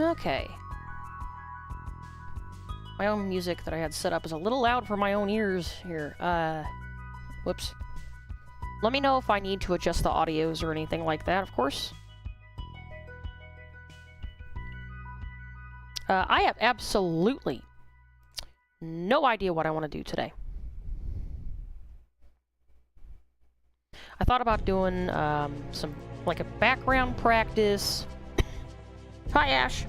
Okay. My own music that I had set up is a little loud for my own ears here. Whoops. Let me know if I need to adjust the audios or anything like that, of course. I have absolutely no idea what I want to do today. I thought about doing like a background practice. Hi, Ash.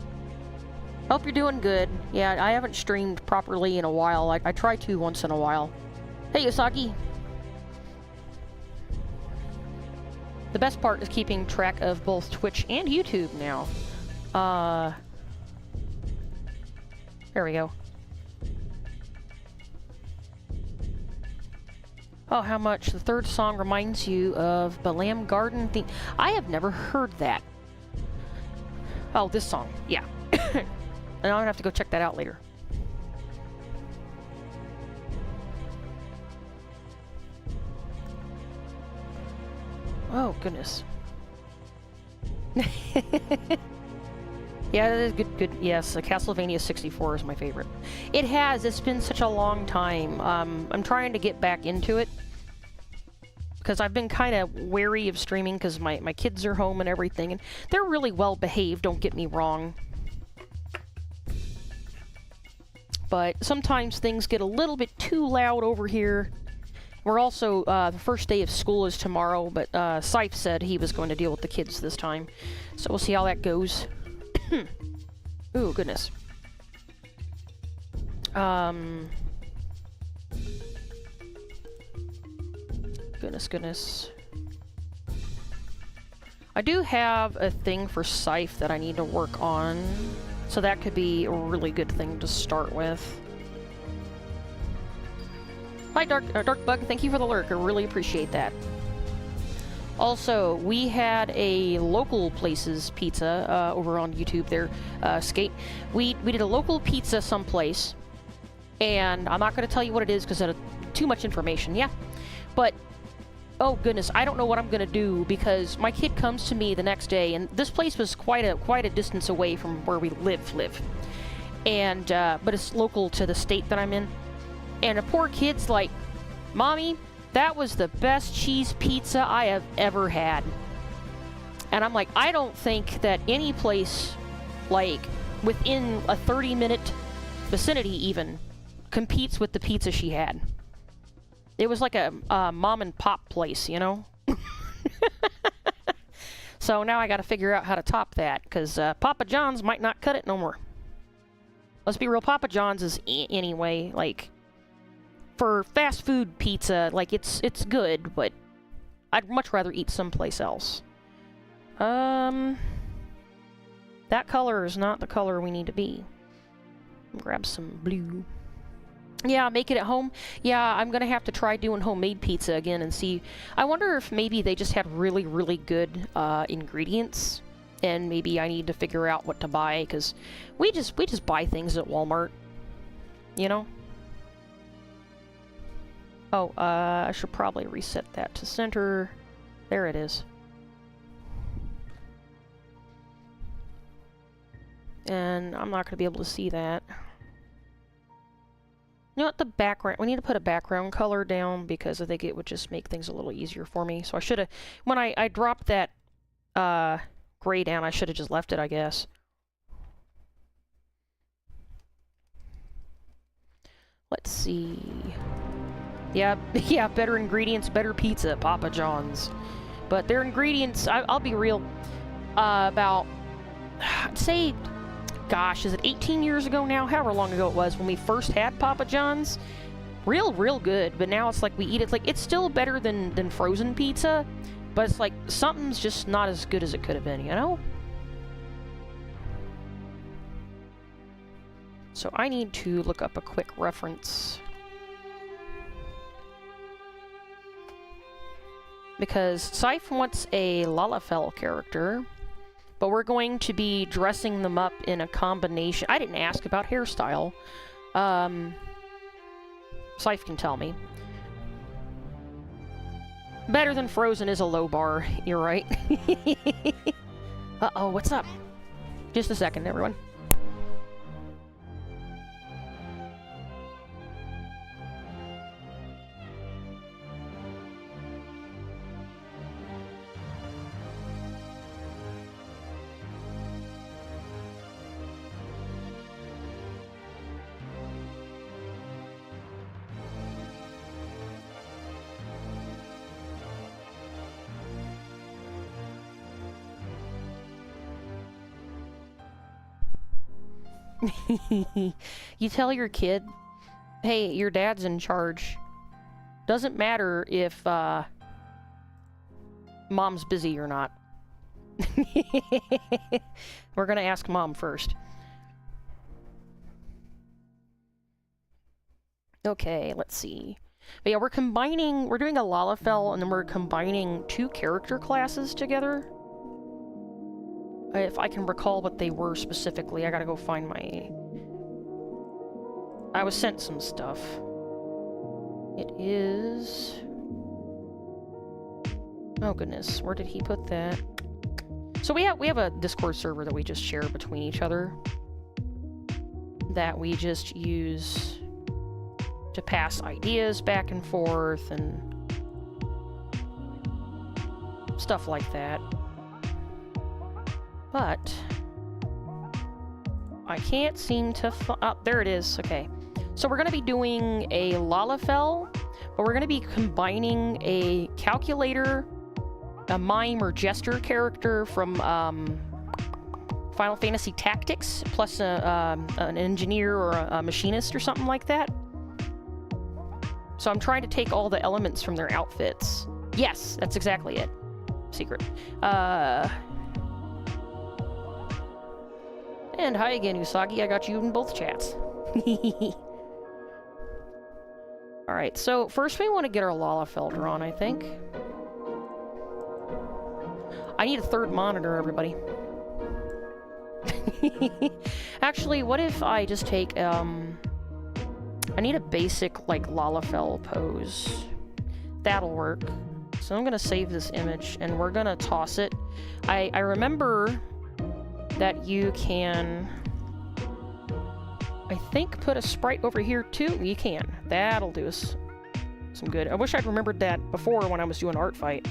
Hope you're doing good. Yeah, I haven't streamed properly in a while. I try to once in a while. Hey, Usagi. The best part is keeping track of both Twitch and YouTube now. There we go. Oh, how much the third song reminds you of Balam Garden theme. I have never heard that. Oh, this song. Yeah. And I'm gonna have to go check that out later. Oh, goodness. Yeah, it is good. Yes, Castlevania 64 is my favorite. It has. It's been such a long time. I'm trying to get back into it. Because I've been kind of wary of streaming because my kids are home and everything. And they're really well behaved, don't get me wrong. But sometimes things get a little bit too loud over here. We're also, the first day of school is tomorrow, but Scythe said he was going to deal with the kids this time. So we'll see how that goes. Ooh, goodness. Goodness. I do have a thing for Scythe that I need to work on, so that could be a really good thing to start with. Hi, Dark Bug. Thank you for the lurk. I really appreciate that. Also, we had a local places pizza over on YouTube there, Skate. We did a local pizza someplace, and I'm not going to tell you what it is because it's too much information, yeah? But, oh goodness, I don't know what I'm going to do because my kid comes to me the next day, and this place was quite a distance away from where we live. And, but it's local to the state that I'm in. And a poor kid's like, Mommy, that was the best cheese pizza I have ever had. And I'm like, I don't think that any place, like, within a 30-minute vicinity even, competes with the pizza she had. It was like a mom-and-pop place, you know? So now I gotta figure out how to top that, because Papa John's might not cut it no more. Let's be real, Papa John's is anyway, like... For fast food pizza, like, it's good, but I'd much rather eat someplace else. That color is not the color we need to be. Grab some blue. Yeah, make it at home. Yeah, I'm gonna have to try doing homemade pizza again and see. I wonder if maybe they just had really, really good ingredients, and maybe I need to figure out what to buy, because we just buy things at Walmart, you know? Oh, I should probably reset that to center. There it is. And I'm not going to be able to see that. You know what, the background... We need to put a background color down because I think it would just make things a little easier for me. So I should have... When I dropped that gray down, I should have just left it, I guess. Let's see... Yeah, better ingredients, better pizza, Papa John's. But their ingredients, I'll be real, about, I'd say, gosh, is it 18 years ago now? However long ago it was when we first had Papa John's. Real good, but now it's like we eat it, like, it's still better than frozen pizza, but it's like, something's just not as good as it could have been, you know? So I need to look up a quick reference. Because Scythe wants a Lalafell character, but we're going to be dressing them up in a combination. I didn't ask about hairstyle. Scythe can tell me. Better than Frozen is a low bar, you're right. Uh-oh, what's up? Just a second, everyone. You tell your kid, hey, your dad's in charge. Doesn't matter if mom's busy or not. We're gonna ask mom first. Okay, let's see. But yeah, we're doing a Lalafell, and then we're combining 2 character classes together. If I can recall what they were specifically, I gotta go find my... I was sent some stuff. It is... Oh goodness, where did he put that? So we have a Discord server that we just share between each other. That we just use to pass ideas back and forth and stuff like that. But I can't seem to oh, there it is. Okay. So we're going to be doing a Lalafell, but we're going to be combining a calculator, a mime or jester character from Final Fantasy Tactics, plus an engineer or a machinist or something like that. So I'm trying to take all the elements from their outfits. Yes, that's exactly it. Secret. And hi again, Usagi. I got you in both chats. Alright, so first we want to get our Lalafell drawn, I think. I need a 3rd monitor, everybody. Actually, what if I just take, I need a basic, like, Lalafell pose. That'll work. So I'm gonna save this image, and we're gonna toss it. I remember that you can, I think, put a sprite over here too. You can. That'll do us some good. I wish I'd remembered that before when I was doing Art Fight.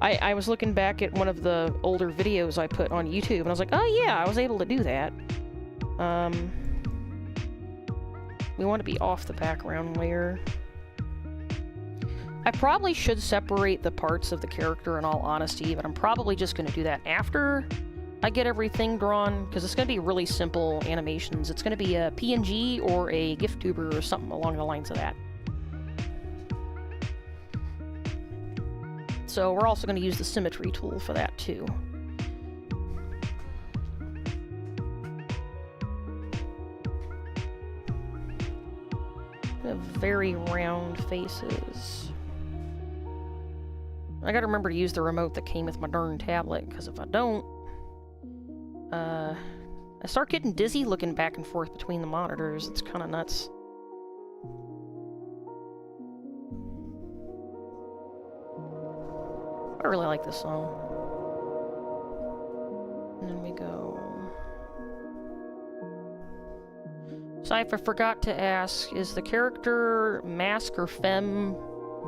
I was looking back at one of the older videos I put on YouTube, and I was like, oh yeah, I was able to do that. We want to be off the background layer. I probably should separate the parts of the character in all honesty, but I'm probably just going to do that after I get everything drawn, because it's going to be really simple animations. It's going to be a PNG or a GIF tuber or something along the lines of that. So we're also going to use the symmetry tool for that too. Very round faces. I gotta remember to use the remote that came with my darn tablet, because if I don't, I start getting dizzy looking back and forth between the monitors. It's kind of nuts. I really like this song. And then we go... So I forgot to ask, is the character mask or femme?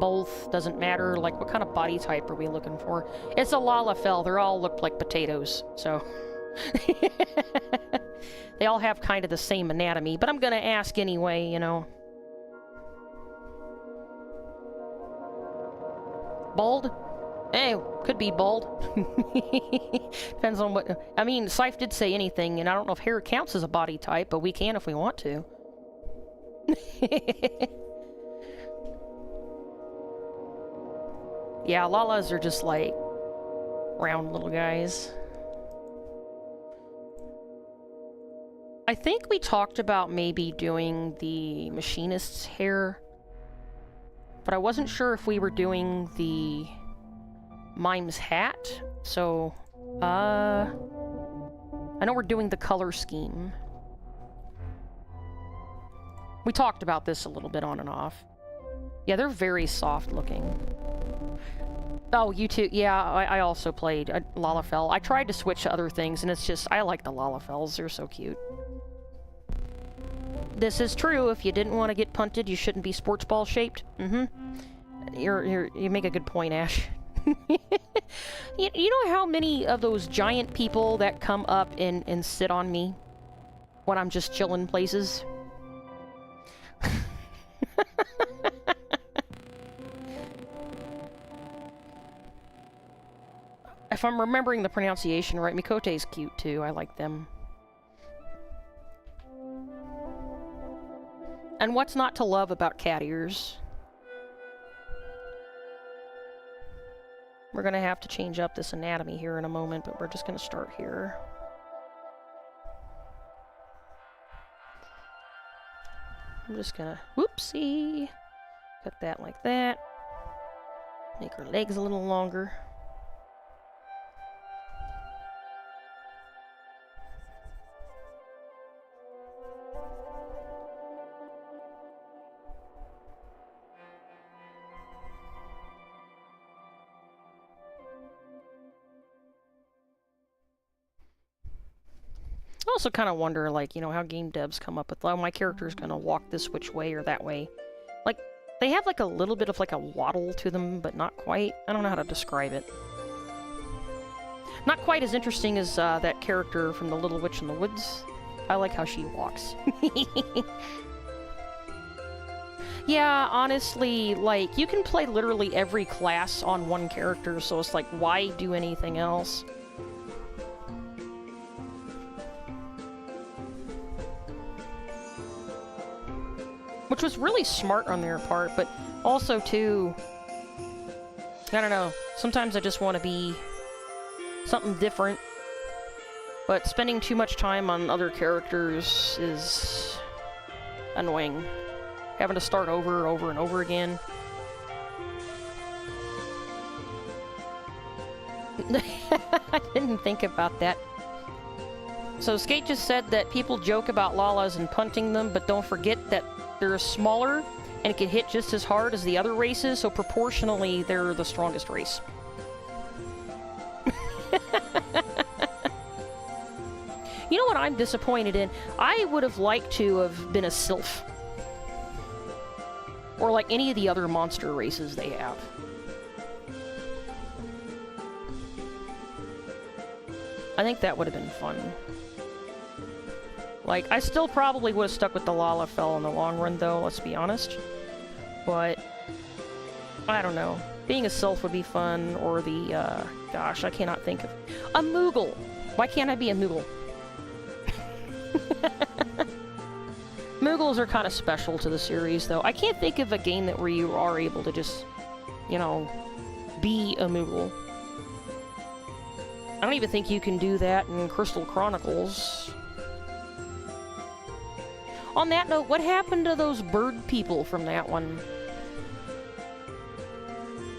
Both, doesn't matter. Like, what kind of body type are we looking for? It's a Lalafell. They all look like potatoes, so... They all have kind of the same anatomy, but I'm gonna ask anyway, you know. Bald? Eh, could be bald. Depends on what... I mean, Scythe did say anything, and I don't know if hair counts as a body type, but we can if we want to. Yeah, Lalas are just like round little guys. I think we talked about maybe doing the machinist's hair, but I wasn't sure if we were doing the mime's hat, so I know we're doing the color scheme. We talked about this a little bit on and off. Yeah, they're very soft looking. Oh, you too. Yeah, I also played Lalafell. I tried to switch to other things, and it's just, I like the Lalafells. They're so cute. This is true. If you didn't want to get punted, you shouldn't be sports ball shaped. You make a good point, Ash. You know how many of those giant people that come up and sit on me when I'm just chilling places? If I'm remembering the pronunciation right, Mikote's cute too. I like them. And what's not to love about cat ears? We're gonna have to change up this anatomy here in a moment, but we're just gonna start here. I'm just gonna, whoopsie, cut that like that. Make her legs a little longer. I also kind of wonder, like, you know, how game devs come up with, oh, my character's gonna walk this which way or that way. Like, they have, like, a little bit of, like, a waddle to them, but not quite. I don't know how to describe it. Not quite as interesting as that character from The Little Witch in the Woods. I like how she walks. Yeah, honestly, like, you can play literally every class on one character, so it's like, why do anything else? Which was really smart on their part, but also, too, I don't know, sometimes I just want to be something different, but spending too much time on other characters is annoying. Having to start over and over again. I didn't think about that. So Skate just said that people joke about Lalas and punting them, but don't forget that they're smaller and can hit just as hard as the other races, so proportionally they're the strongest race. You know what I'm disappointed in? I would have liked to have been a Sylph. Or like any of the other monster races they have. I think that would have been fun. Like, I still probably would have stuck with the Lalafell in the long run, though, let's be honest. But, I don't know. Being a Sylph would be fun, or the, gosh, I cannot think of... A Moogle! Why can't I be a Moogle? Moogles are kind of special to the series, though. I can't think of a game where you are able to just, you know, be a Moogle. I don't even think you can do that in Crystal Chronicles. On that note, what happened to those bird people from that one?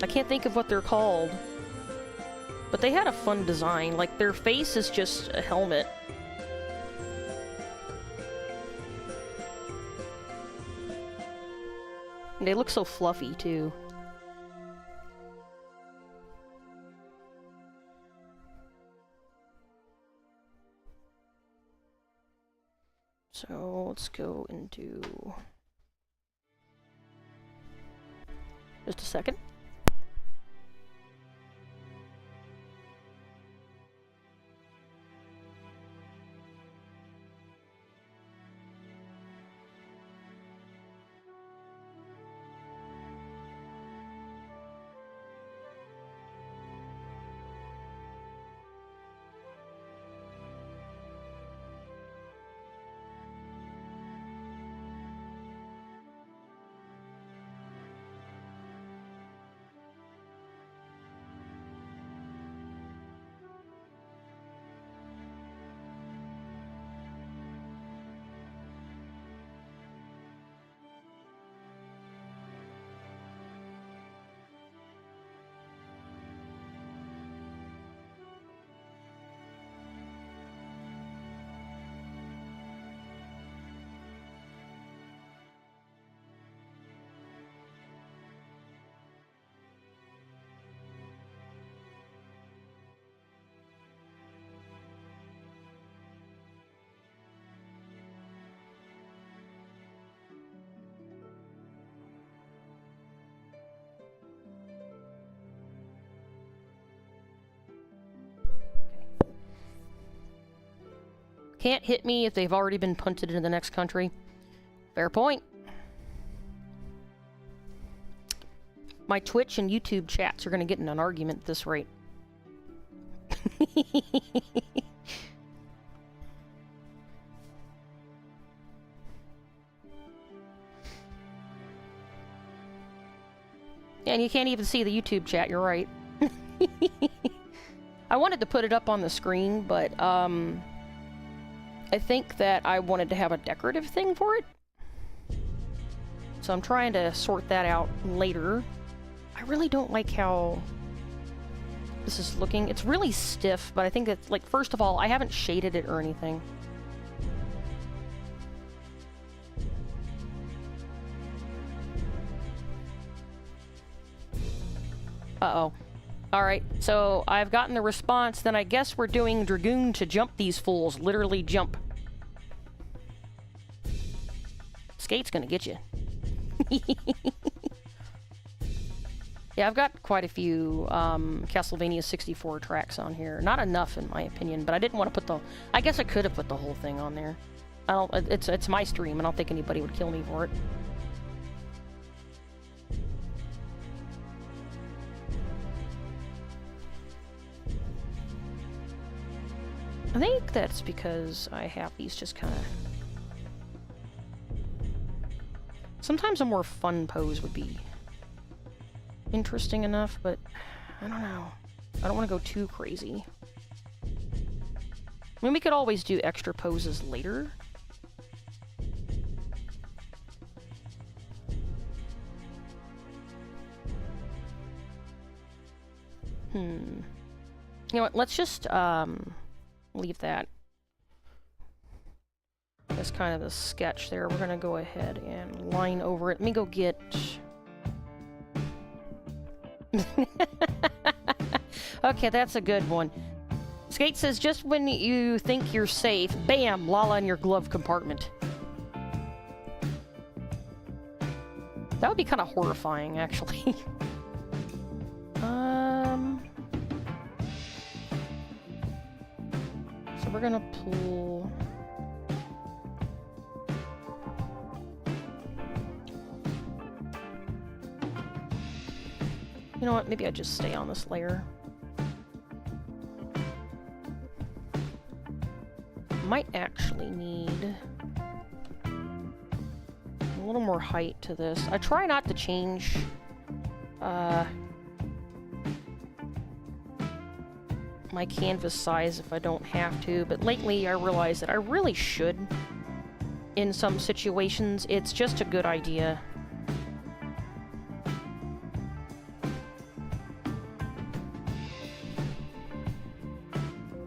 I can't think of what they're called. But they had a fun design. Like, their face is just a helmet. They look so fluffy, too. So, let's go into... just a second. Can't hit me if they've already been punted into the next country. Fair point. My Twitch and YouTube chats are going to get in an argument at this rate. And you can't even see the YouTube chat, you're right. I wanted to put it up on the screen, but I think that I wanted to have a decorative thing for it. So I'm trying to sort that out later. I really don't like how this is looking. It's really stiff, but I think it's like, first of all, I haven't shaded it or anything. Uh-oh. Alright, so I've gotten the response, then I guess we're doing Dragoon to jump these fools. Literally jump. Skate's gonna get you. Yeah, I've got quite a few Castlevania 64 tracks on here. Not enough, in my opinion, but I didn't want to put the... I guess I could have put the whole thing on there. I don't... It's my stream. I don't think anybody would kill me for it. I think that's because I have these just kind of... Sometimes a more fun pose would be interesting enough, but I don't know. I don't want to go too crazy. I mean, we could always do extra poses later. You know what, let's just, leave that. That's kind of the sketch there. We're gonna go ahead and line over it. Let me go get... Okay, that's a good one. Skate says, just when you think you're safe, bam, Lala in your glove compartment. That would be kind of horrifying, actually. So we're gonna pull... You know what, maybe I just stay on this layer. Might actually need a little more height to this. I try not to change my canvas size if I don't have to, but lately I realize that I really should. In some situations, it's just a good idea.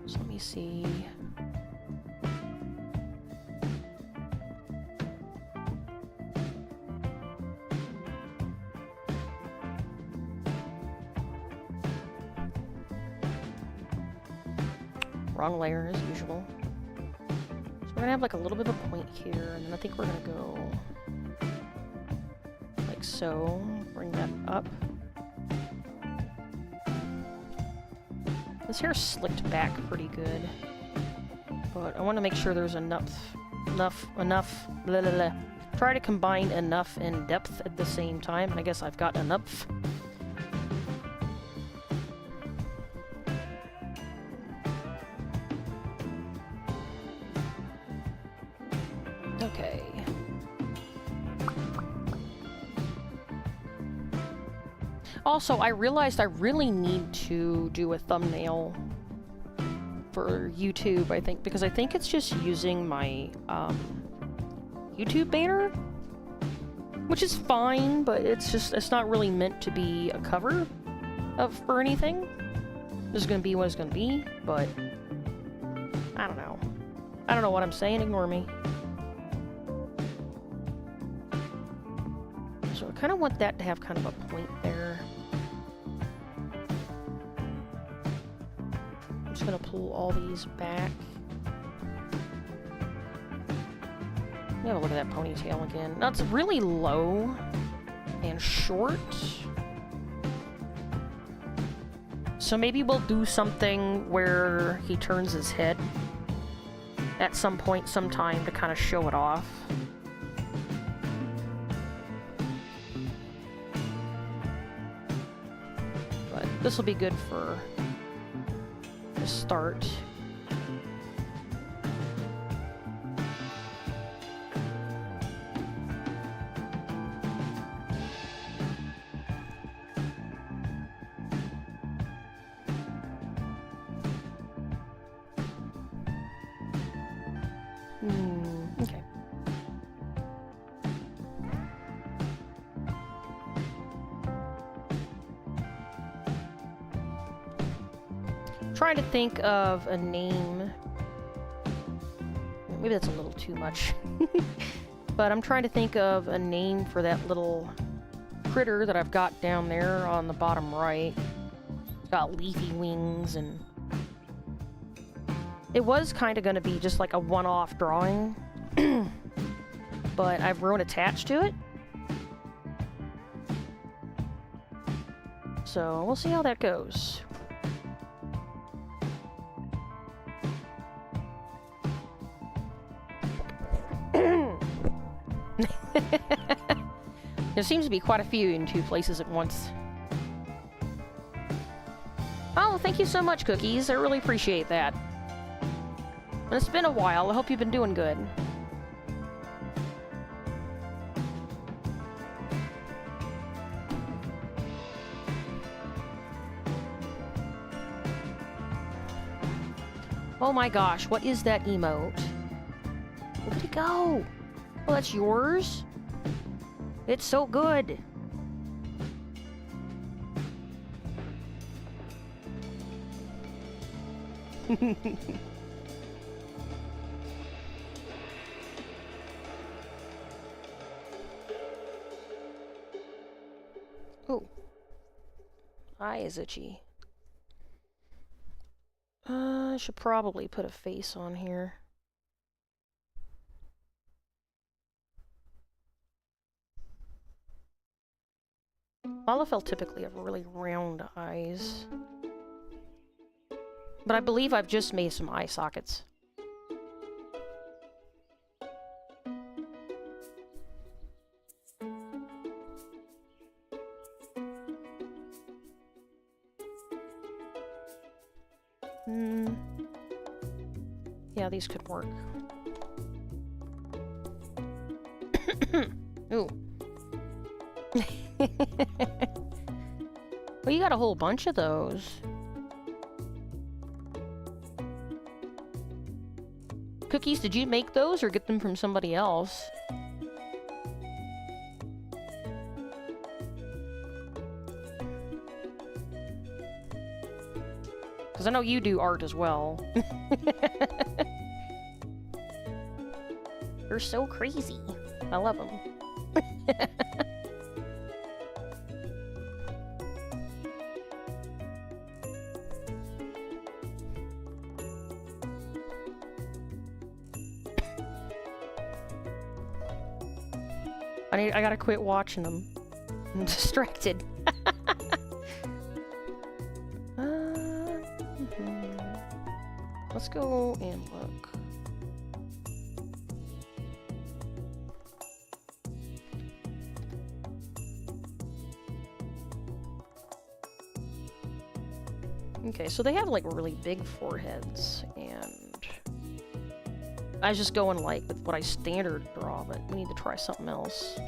So let me see. Wrong layer as usual. So we're gonna have like a little bit of a point here, and then I think we're gonna go like so. Bring that up. This hair's slicked back pretty good, but I want to make sure there's enough. Blah, blah, blah. Try to combine enough and depth at the same time, and I guess I've got enough. Okay. Also, I realized I really need to do a thumbnail for YouTube, I think, because I think it's just using my YouTube banner, which is fine, but it's not really meant to be a cover for anything. This is gonna be what it's gonna be, but I don't know. I don't know what I'm saying, ignore me. So I kind of want that to have kind of a point there. I'm just gonna pull all these back. Let me have a look at that ponytail again. Now it's really low and short. So maybe we'll do something where he turns his head at some point, sometime, to kind of show it off. But this will be good for the start. Okay. Trying to think of a name. Maybe that's a little too much. But I'm trying to think of a name for that little critter that I've got down there on the bottom right. It's got leafy wings, and it was kind of going to be just like a one-off drawing, but I've wrote attached to it. So we'll see how that goes. There seems to be quite a few in 2 places at once. Oh, thank you so much, Cookies. I really appreciate that. And it's been a while. I hope you've been doing good. Oh my gosh, what is that emote? Where did it go? Oh, that's yours? It's so good. Oh. Eye is itchy. I should probably put a face on here. Lalafell typically have really round eyes. But I believe I've just made some eye sockets. Yeah, these could work. Ooh. Well, you got a whole bunch of those. Cookies, did you make those or get them from somebody else? Because I know you do art as well. They're so crazy. I love them. I gotta quit watching them. I'm distracted. Let's go and look. Okay, so they have like really big foreheads, and I was just going like with what I standard draw, but we need to try something else.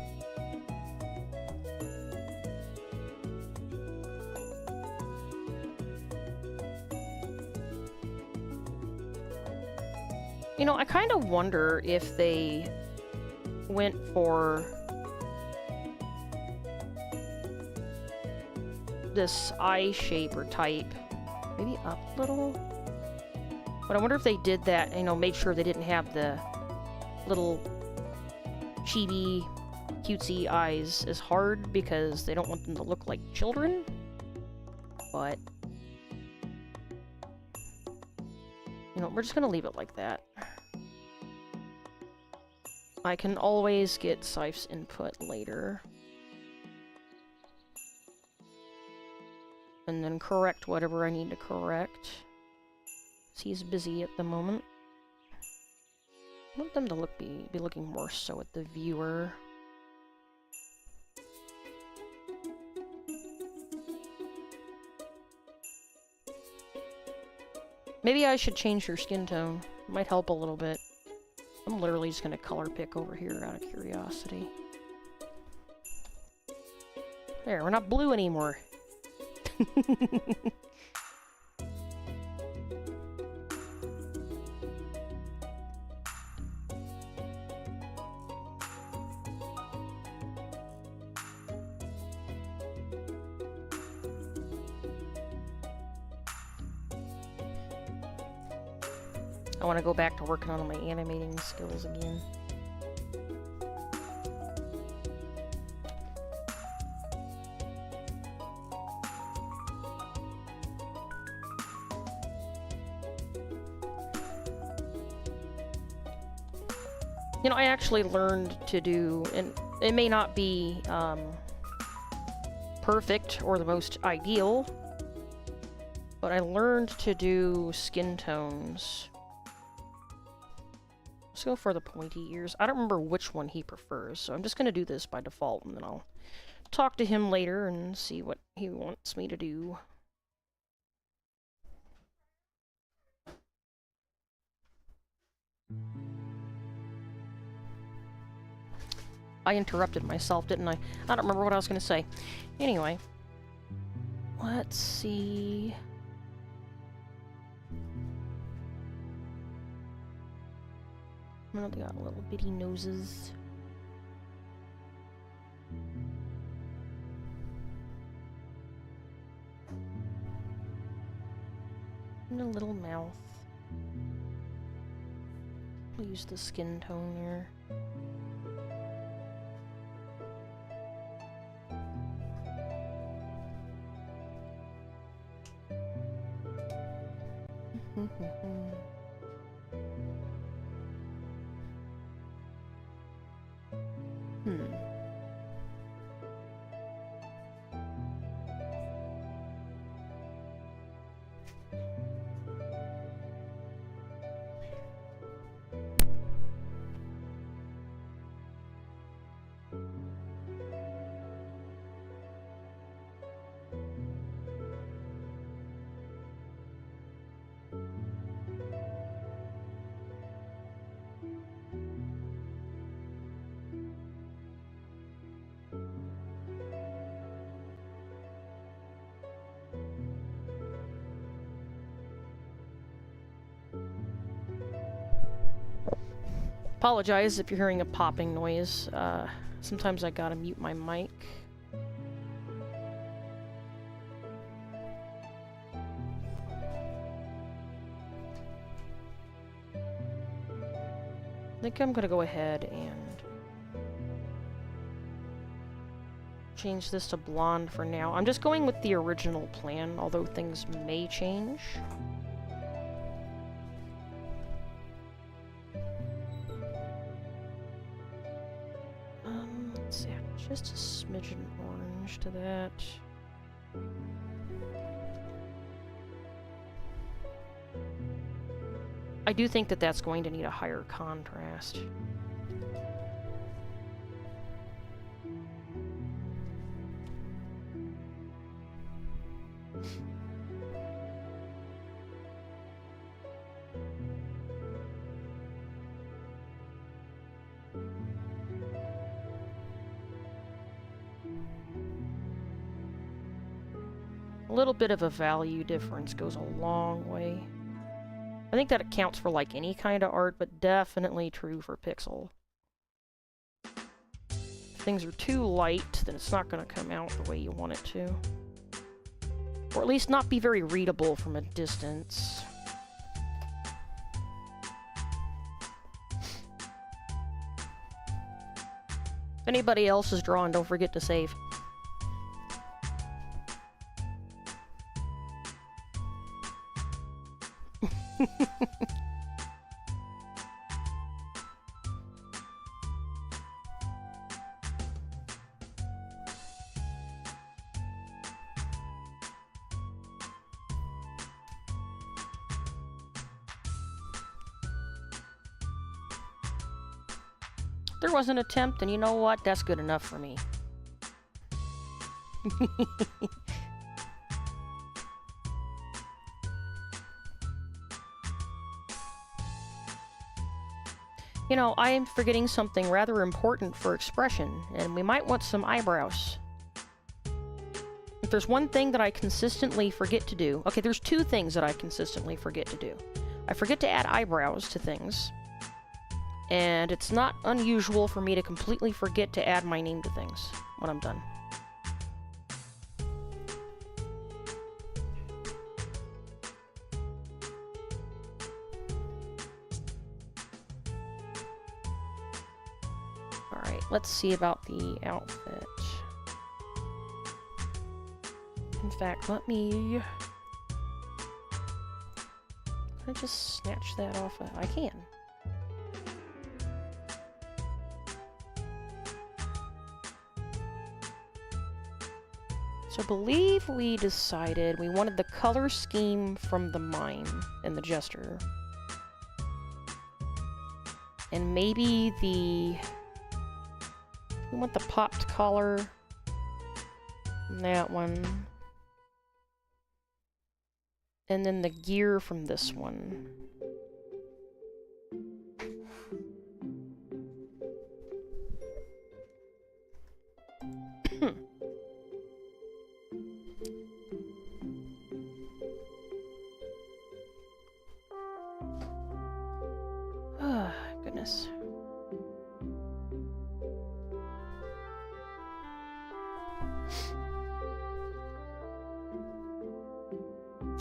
You know, I kind of wonder if they went for this eye shape or type, maybe up a little. But I wonder if they did that, you know, made sure they didn't have the little chibi, cutesy eyes as hard because they don't want them to look like children. But, you know, we're just gonna leave it like that. I can always get Sife's input later. And then correct whatever I need to correct. He's busy at the moment. I want them to be looking more so at the viewer. Maybe I should change your skin tone. Might help a little bit. I'm literally just gonna color pick over here out of curiosity. There, we're not blue anymore. I want to go back to working on my animating skills again. You know, I actually learned to do, and it may not be perfect or the most ideal, but I learned to do skin tones. Let's go for the pointy ears. I don't remember which one he prefers, so I'm just going to do this by default, and then I'll talk to him later and see what he wants me to do. I interrupted myself, didn't I? I don't remember what I was going to say. Anyway, let's see. Oh, they got little bitty noses. And a little mouth. We'll use the skin tone here. Apologize if you're hearing a popping noise. Sometimes I gotta mute my mic. I think I'm gonna go ahead and change this to blonde for now. I'm just going with the original plan, although things may change. Let's see, just a smidgen orange to that. I do think that that's going to need a higher contrast. A little bit of a value difference goes a long way. I think that accounts for like any kind of art, but definitely true for pixel. If things are too light, then it's not going to come out the way you want it to. Or at least not be very readable from a distance. If anybody else is drawing, don't forget to save. There was an attempt, and you know what? That's good enough for me. You know, I am forgetting something rather important for expression, and we might want some eyebrows. If there's one thing that I consistently forget to do... Okay, there's two things that I consistently forget to do. I forget to add eyebrows to things, and it's not unusual for me to completely forget to add my name to things when I'm done. Alright, let's see about the outfit. In fact, let me... Can I just snatch that off? I can. So I believe we decided we wanted the color scheme from the mime and the jester. And maybe the... We want the popped collar. That one. And then the gear from this one. Ah, goodness.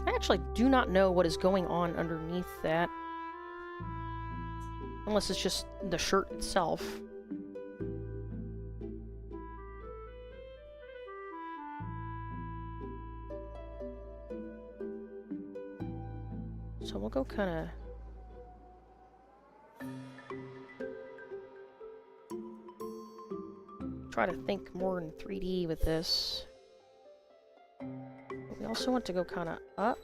I actually do not know what is going on underneath that. Unless it's just the shirt itself. So we'll go kind of... try to think more in 3D with this. But we also want to go kind of up.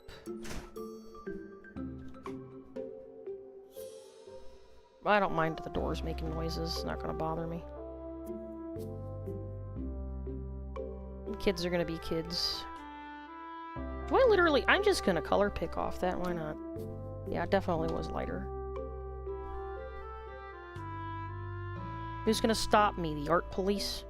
I don't mind the doors making noises. It's not going to bother me. Kids are going to be kids. Do I literally... I'm just going to color pick off that. Why not? Yeah, it definitely was lighter. Who's going to stop me? The art police?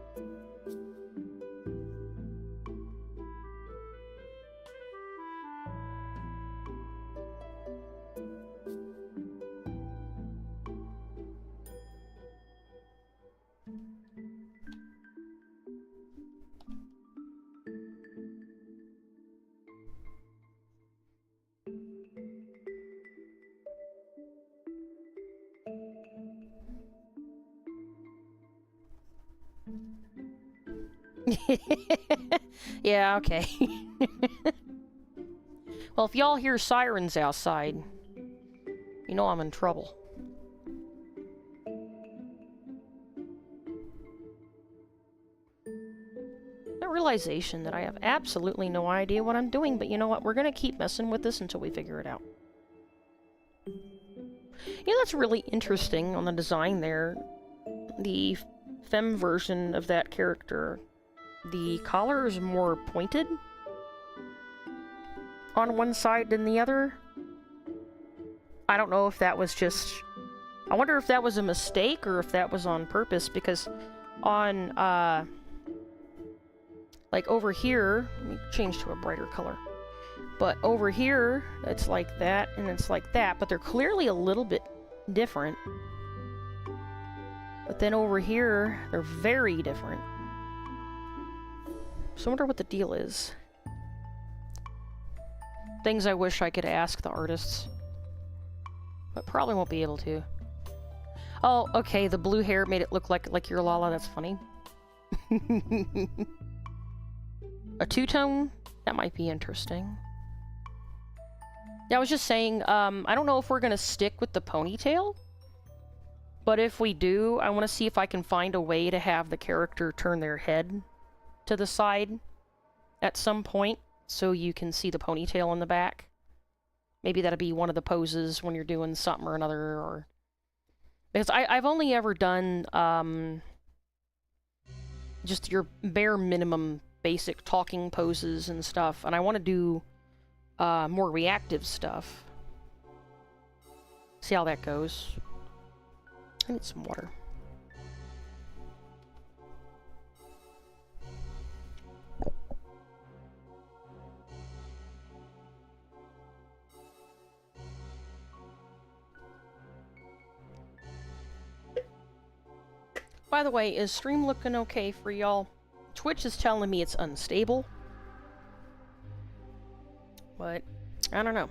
Yeah, okay. Well, if y'all hear sirens outside, you know I'm in trouble. That realization that I have absolutely no idea what I'm doing, but you know what? We're gonna keep messing with this until we figure it out. Yeah, that's really interesting on the design there. The femme version of that character. The collar is more pointed on one side than the other. I don't know if that was just... I wonder if that was a mistake or if that was on purpose, because on, like over here... Let me change to a brighter color. But over here, it's like that, and it's like that, but they're clearly a little bit different. But then over here, they're very different. So I wonder what the deal is. Things I wish I could ask the artists. But probably won't be able to. Oh, okay, the blue hair made it look like your Lala, that's funny. A two-tone? That might be interesting. Yeah, I was just saying, I don't know if we're gonna stick with the ponytail. But if we do, I want to see if I can find a way to have the character turn their head to the side at some point, so you can see the ponytail in the back. Maybe that'll be one of the poses when you're doing something or another, or Because I've only ever done just your bare minimum basic talking poses and stuff, and I want to do more reactive stuff. See how that goes. I need some water. By the way, is stream looking okay for y'all? Twitch is telling me it's unstable. But, I don't know.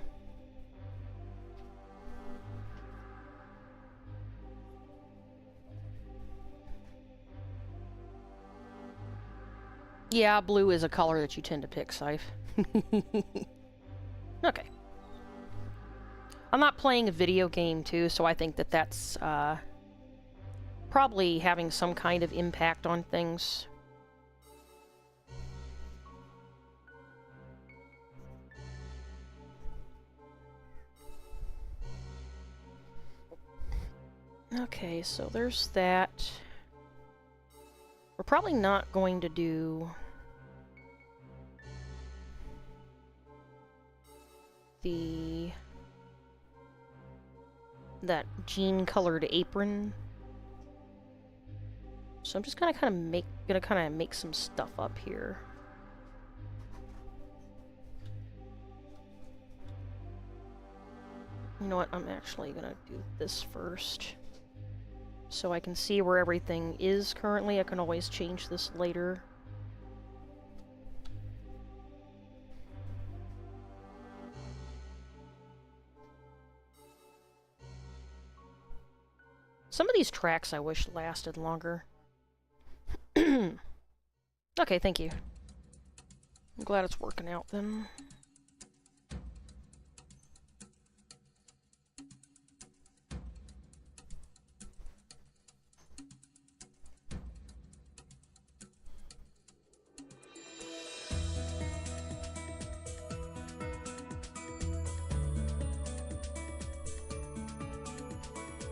Yeah, blue is a color that you tend to pick, Scythe. Okay. I'm not playing a video game, too, so I think that that's, probably having some kind of impact on things. Okay, so there's that. We're probably not going to do that jean-colored apron. So I'm just gonna kind of make some stuff up here. You know what? I'm actually gonna do this first, so I can see where everything is currently. I can always change this later. Some of these tracks I wish lasted longer. Okay, thank you. I'm glad it's working out then.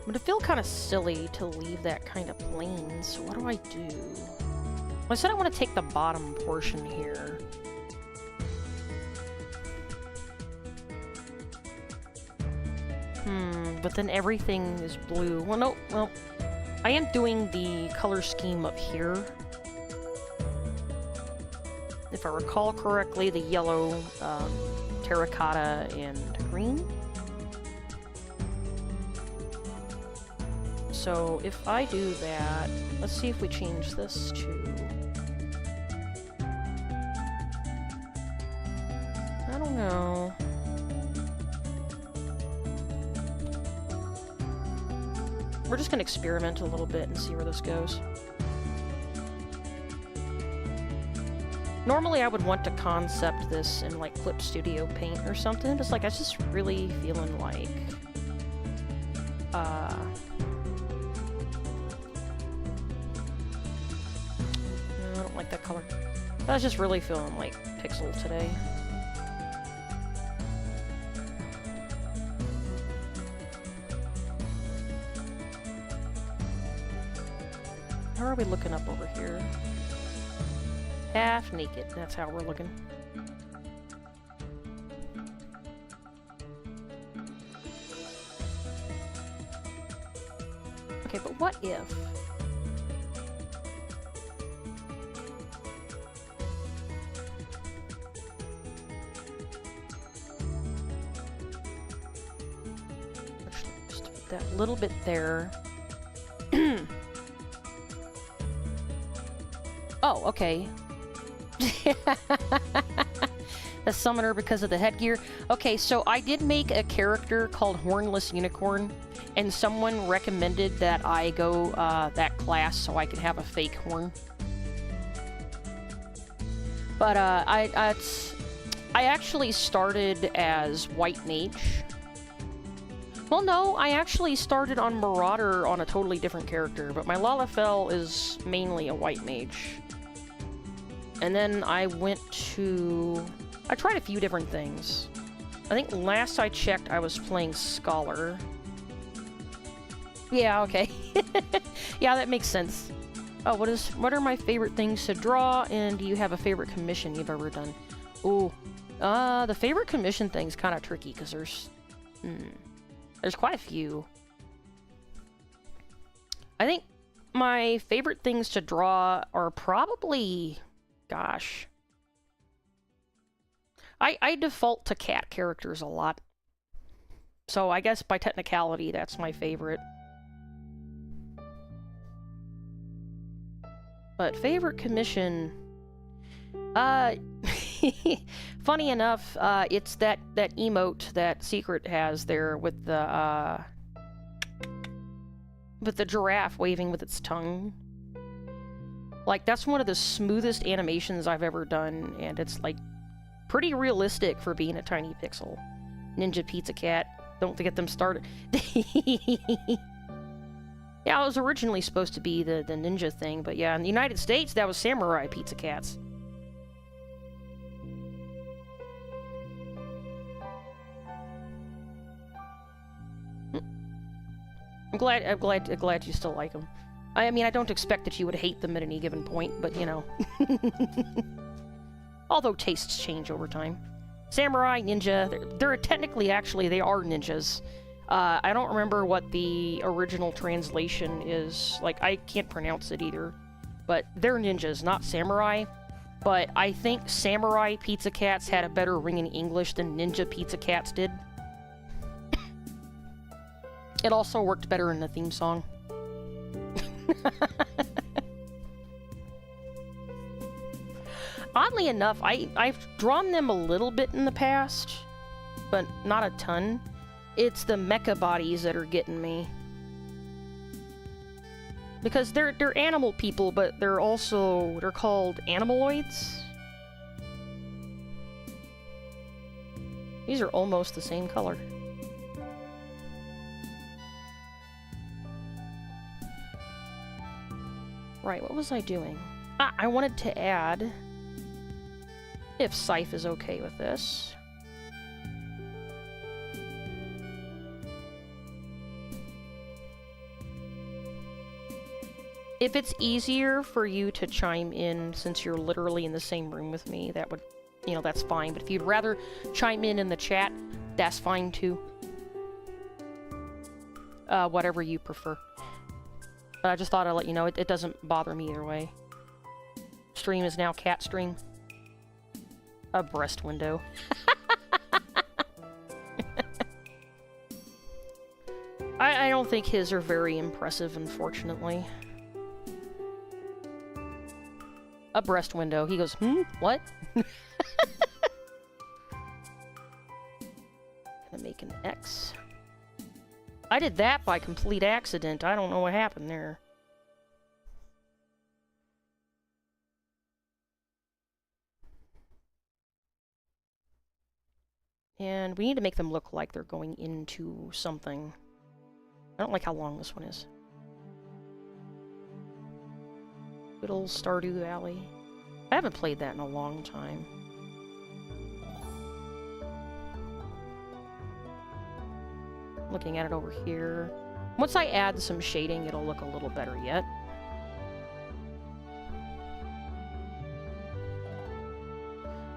But it feels kind of silly to leave that kind of plain, so what do I do? Well, I said I want to take the bottom portion here. But then everything is blue. Well, no, well, I am doing the color scheme up here. If I recall correctly, the yellow, terracotta, and green. So if I do that, let's see if we change this to... I don't know. We're just gonna experiment a little bit and see where this goes. Normally I would want to concept this in like Clip Studio Paint or something, just like I was just really feeling like I don't like that color. I was just really feeling like Pixel today. How are we looking up over here? Half naked, that's how we're looking. Okay, but what if... Actually, just put that little bit there. Oh, okay. The summoner because of the headgear. Okay, so I did make a character called Hornless Unicorn, and someone recommended that I go that class so I could have a fake horn. But I actually started as White Mage. Well, no, I actually started on Marauder on a totally different character, but my Lalafell is mainly a White Mage. And then I went to... I tried a few different things. I think last I checked I was playing Scholar. Yeah, okay. Yeah, that makes sense. Oh, what are my favorite things to draw, and do you have a favorite commission you've ever done? Ooh. The favorite commission thing's kind of tricky, because there's quite a few. I think my favorite things to draw are probably... Gosh. I default to cat characters a lot. So I guess by technicality, that's my favorite. But favorite commission... funny enough, it's that emote that Secret has there with the giraffe waving with its tongue. Like, that's one of the smoothest animations I've ever done, and it's, like, pretty realistic for being a tiny pixel. Ninja Pizza Cat. Don't get them started. Yeah, it was originally supposed to be the ninja thing, but yeah, in the United States, that was Samurai Pizza Cats. I'm glad you still like them. I mean, I don't expect that you would hate them at any given point, but you know. Although tastes change over time. Samurai, ninja, they're technically, actually, they are ninjas. I don't remember what the original translation is. Like, I can't pronounce it either. But they're ninjas, not samurai. But I think Samurai Pizza Cats had a better ring in English than Ninja Pizza Cats did. It also worked better in the theme song. Oddly enough, I've drawn them a little bit in the past, but not a ton. It's the mecha bodies that are getting me. Because they're animal people, but they're called animaloids. These are almost the same color. Right, what was I doing? I wanted to add, if Scythe is okay with this, if it's easier for you to chime in since you're literally in the same room with me, that would, you know, that's fine. But if you'd rather chime in the chat, that's fine too. Whatever you prefer. But I just thought I'd let you know, it doesn't bother me either way. Stream is now cat stream. A breast window. I don't think his are very impressive, unfortunately. A breast window. He goes, what? Gonna make an X. I did that by complete accident. I don't know what happened there. And we need to make them look like they're going into something. I don't like how long this one is. Good old Stardew Valley. I haven't played that in a long time. Looking at it over here. Once I add some shading, it'll look a little better yet.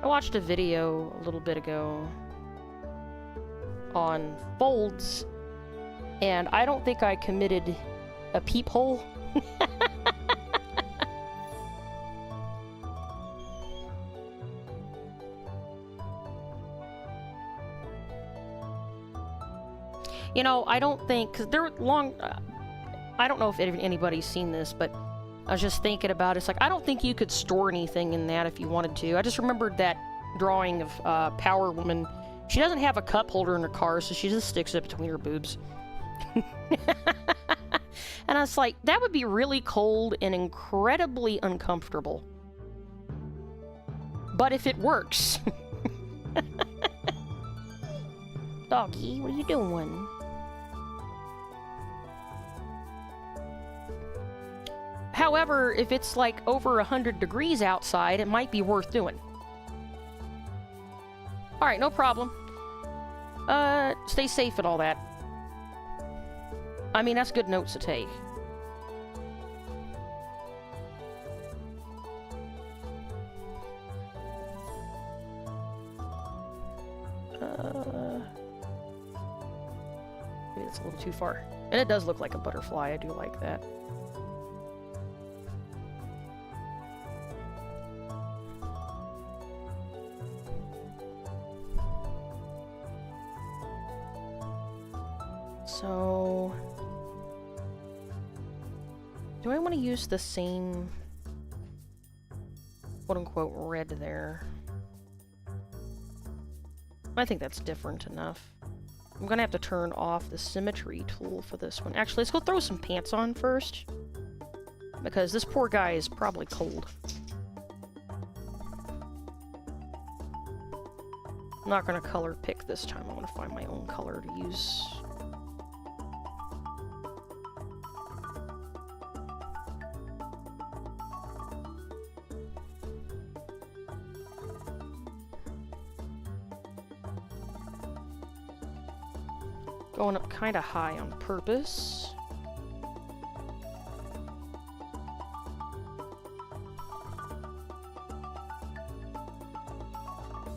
I watched a video a little bit ago on folds, and I don't think I committed a peephole. You know, I don't think, because they're long, I don't know if anybody's seen this, but I was just thinking about it. It's like, I don't think you could store anything in that if you wanted to. I just remembered that drawing of Power Woman. She doesn't have a cup holder in her car, so she just sticks it between her boobs. And I was like, that would be really cold and incredibly uncomfortable. But if it works. Doggy, what are you doing? However, if it's like over 100 degrees outside, it might be worth doing. Alright, no problem. Stay safe and all that. I mean, that's good notes to take. Maybe that's a little too far. And it does look like a butterfly. I do like that. So, do I want to use the same quote-unquote red there? I think that's different enough. I'm gonna have to turn off the symmetry tool for this one. Actually, let's go throw some pants on first, because this poor guy is probably cold. I'm not gonna color pick this time. I want to find my own color to use. Going up kind of high on purpose.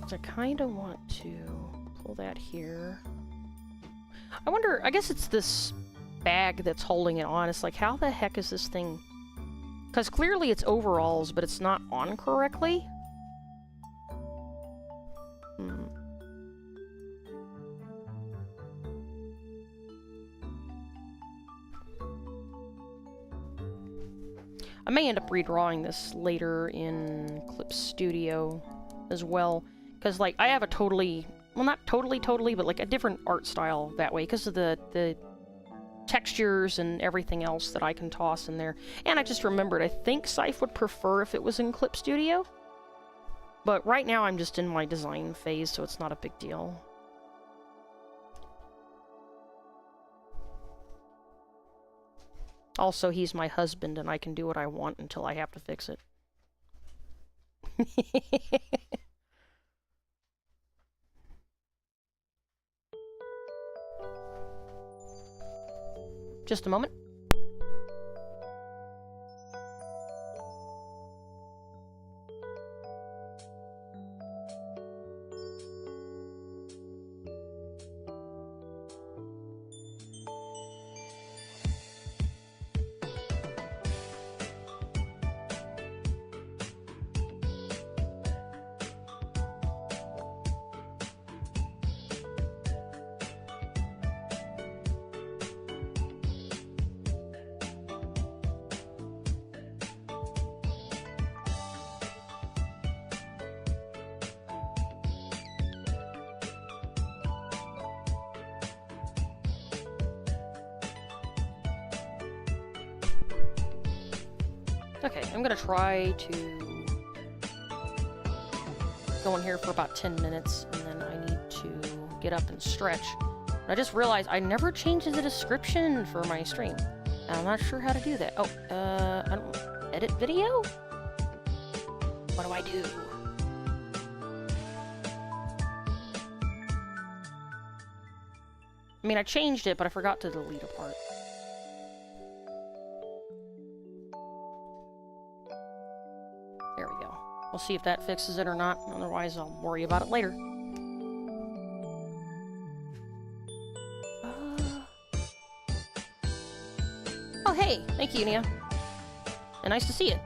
So I kind of want to pull that here. I wonder, I guess it's this bag that's holding it on. It's like, how the heck is this thing? Because clearly it's overalls, but it's not on correctly. I may end up redrawing this later in Clip Studio as well, because like I have a totally, well, not totally, but like a different art style that way because of the textures and everything else that I can toss in there. And I just remembered, I think Scythe would prefer if it was in Clip Studio, but right now I'm just in my design phase, so it's not a big deal. Also, he's my husband, and I can do what I want until I have to fix it. Just a moment. Okay, I'm gonna try to go in here for about 10 minutes, and then I need to get up and stretch. And I just realized I never changed the description for my stream, and I'm not sure how to do that. Oh, I don't edit video? What do I do? I mean, I changed it, but I forgot to delete a part. There we go. We'll see if that fixes it or not. Otherwise, I'll worry about it later. Oh, hey! Thank you, Nia. And nice to see you.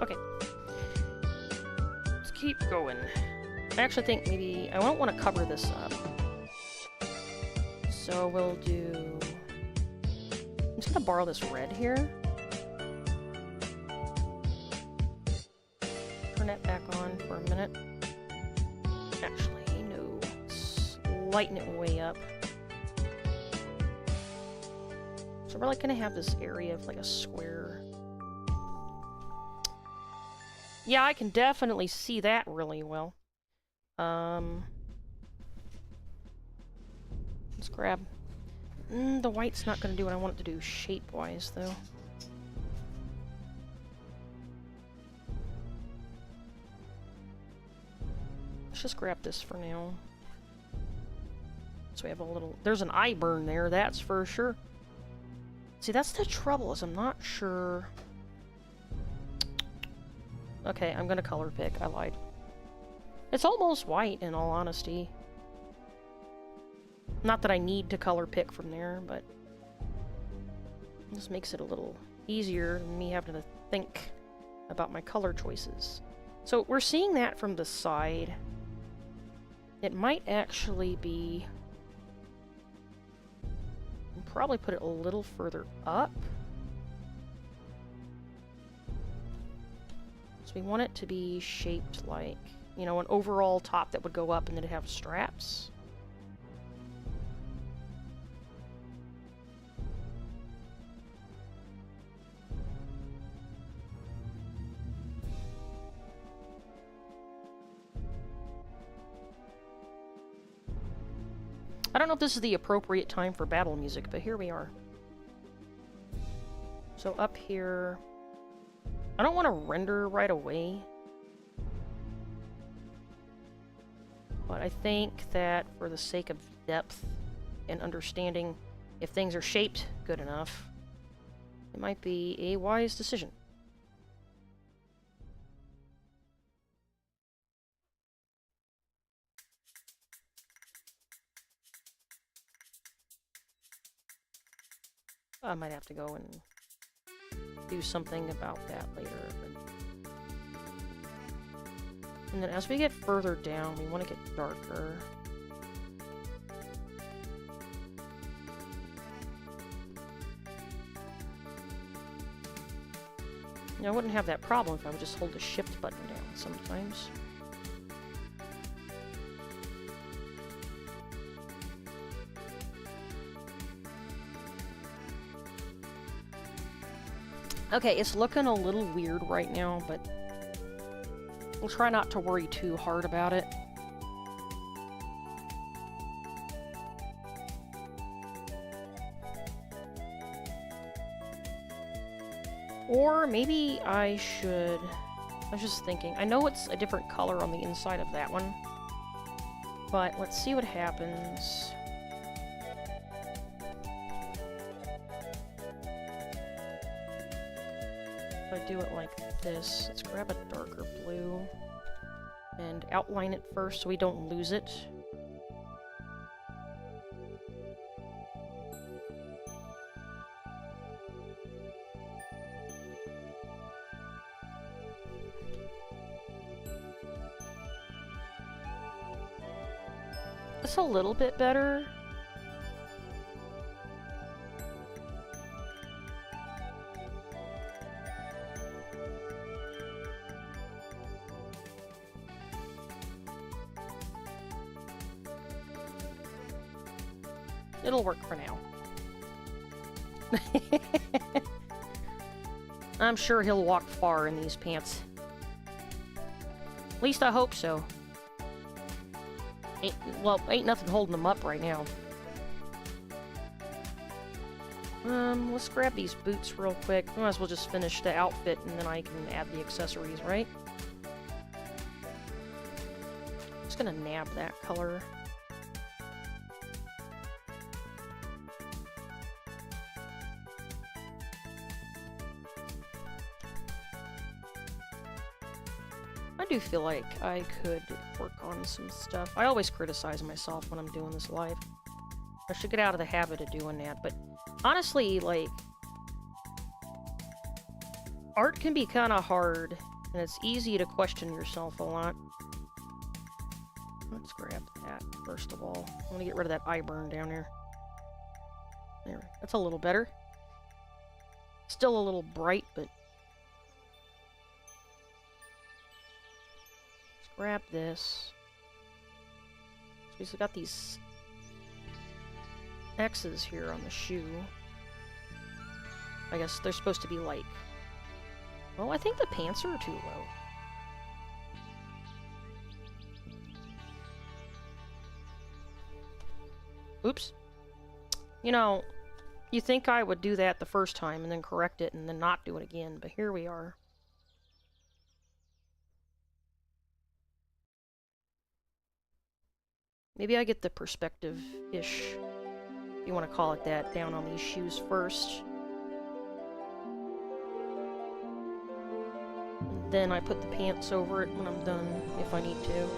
Okay. Let's keep going. I actually think maybe I won't want to cover this up. So we'll do... I'm just gonna borrow this red here. Turn that back on for a minute. Actually, no. Let's lighten it way up. So we're like gonna have this area of like a square. Yeah, I can definitely see that really well. Let's grab... the white's not going to do what I want it to do shape-wise, though. Let's just grab this for now. So we have a little... There's an eye burn there, that's for sure. See, that's the trouble, is I'm not sure... Okay, I'm gonna color pick. I lied. It's almost white, in all honesty. Not that I need to color pick from there, but... This makes it a little easier than me having to think about my color choices. So, we're seeing that from the side. It might actually be... I'll probably put it a little further up. So we want it to be shaped like, you know, an overall top that would go up and then it'd have straps. I don't know if this is the appropriate time for battle music, but here we are. So up here... I don't want to render right away. But I think that for the sake of depth and understanding if things are shaped good enough, it might be a wise decision. I might have to go and do something about that later. But... And then as we get further down, we want to get darker. Now, I wouldn't have that problem if I would just hold the shift button down sometimes. Okay, it's looking a little weird right now, but we'll try not to worry too hard about it. Or maybe I should... I was just thinking, I know it's a different color on the inside of that one, but let's see what happens. If I do it like this, let's grab a darker blue and outline it first so we don't lose it. It's a little bit better. It'll work for now. I'm sure he'll walk far in these pants. At least I hope so. Ain't nothing holding them up right now. Let's grab these boots real quick. Might as well just finish the outfit and then I can add the accessories, right? Just gonna nab that color. I do feel like I could work on some stuff. I always criticize myself when I'm doing this live. I should get out of the habit of doing that, but honestly, like, art can be kind of hard, and it's easy to question yourself a lot. Let's grab that, first of all. I want to get rid of that eye burn down there. There, that's a little better. Still a little bright, but... grab this. So we've got these X's here on the shoe. I guess they're supposed to be like... Well, I think the pants are too low. Oops. You know, you think I would do that the first time and then correct it and then not do it again, but here we are. Maybe I get the perspective-ish, if you want to call it that, down on these shoes first. And then I put the pants over it when I'm done, if I need to.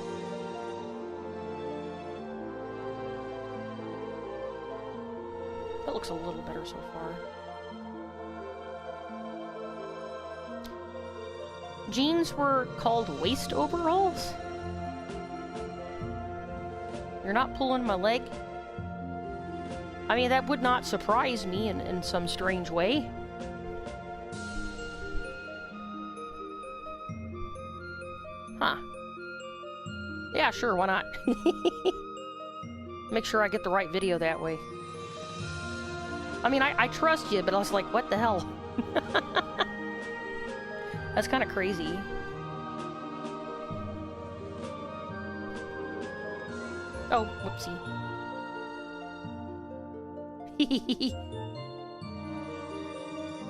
That looks a little better so far. Jeans were called waist overalls? You're not pulling my leg? I mean, that would not surprise me in some strange way. Huh. Yeah, sure, why not? Make sure I get the right video that way. I mean, I trust you, but I was like, what the hell? That's kind of crazy. Oh, whoopsie.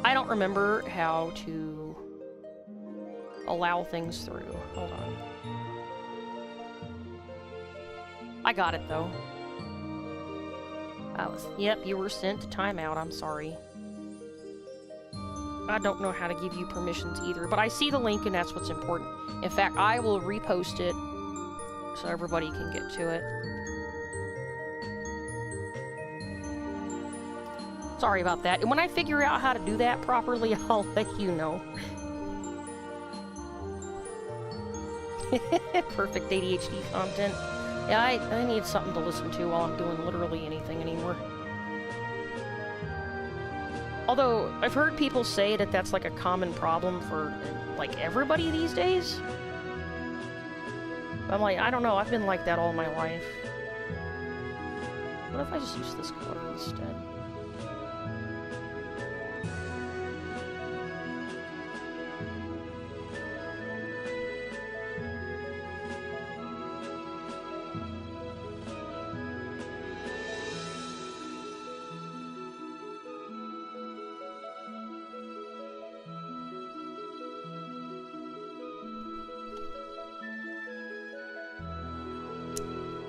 I don't remember how to allow things through. Hold on. I got it, though. Yep, you were sent to timeout. I'm sorry. I don't know how to give you permissions either, but I see the link and that's what's important. In fact, I will repost it so everybody can get to it. Sorry about that. And when I figure out how to do that properly, I'll let you know. Perfect ADHD content. Yeah, I need something to listen to while I'm doing literally anything anymore. Although, I've heard people say that that's like a common problem for, like, everybody these days. I'm like, I don't know, I've been like that all my life. What if I just use this color instead?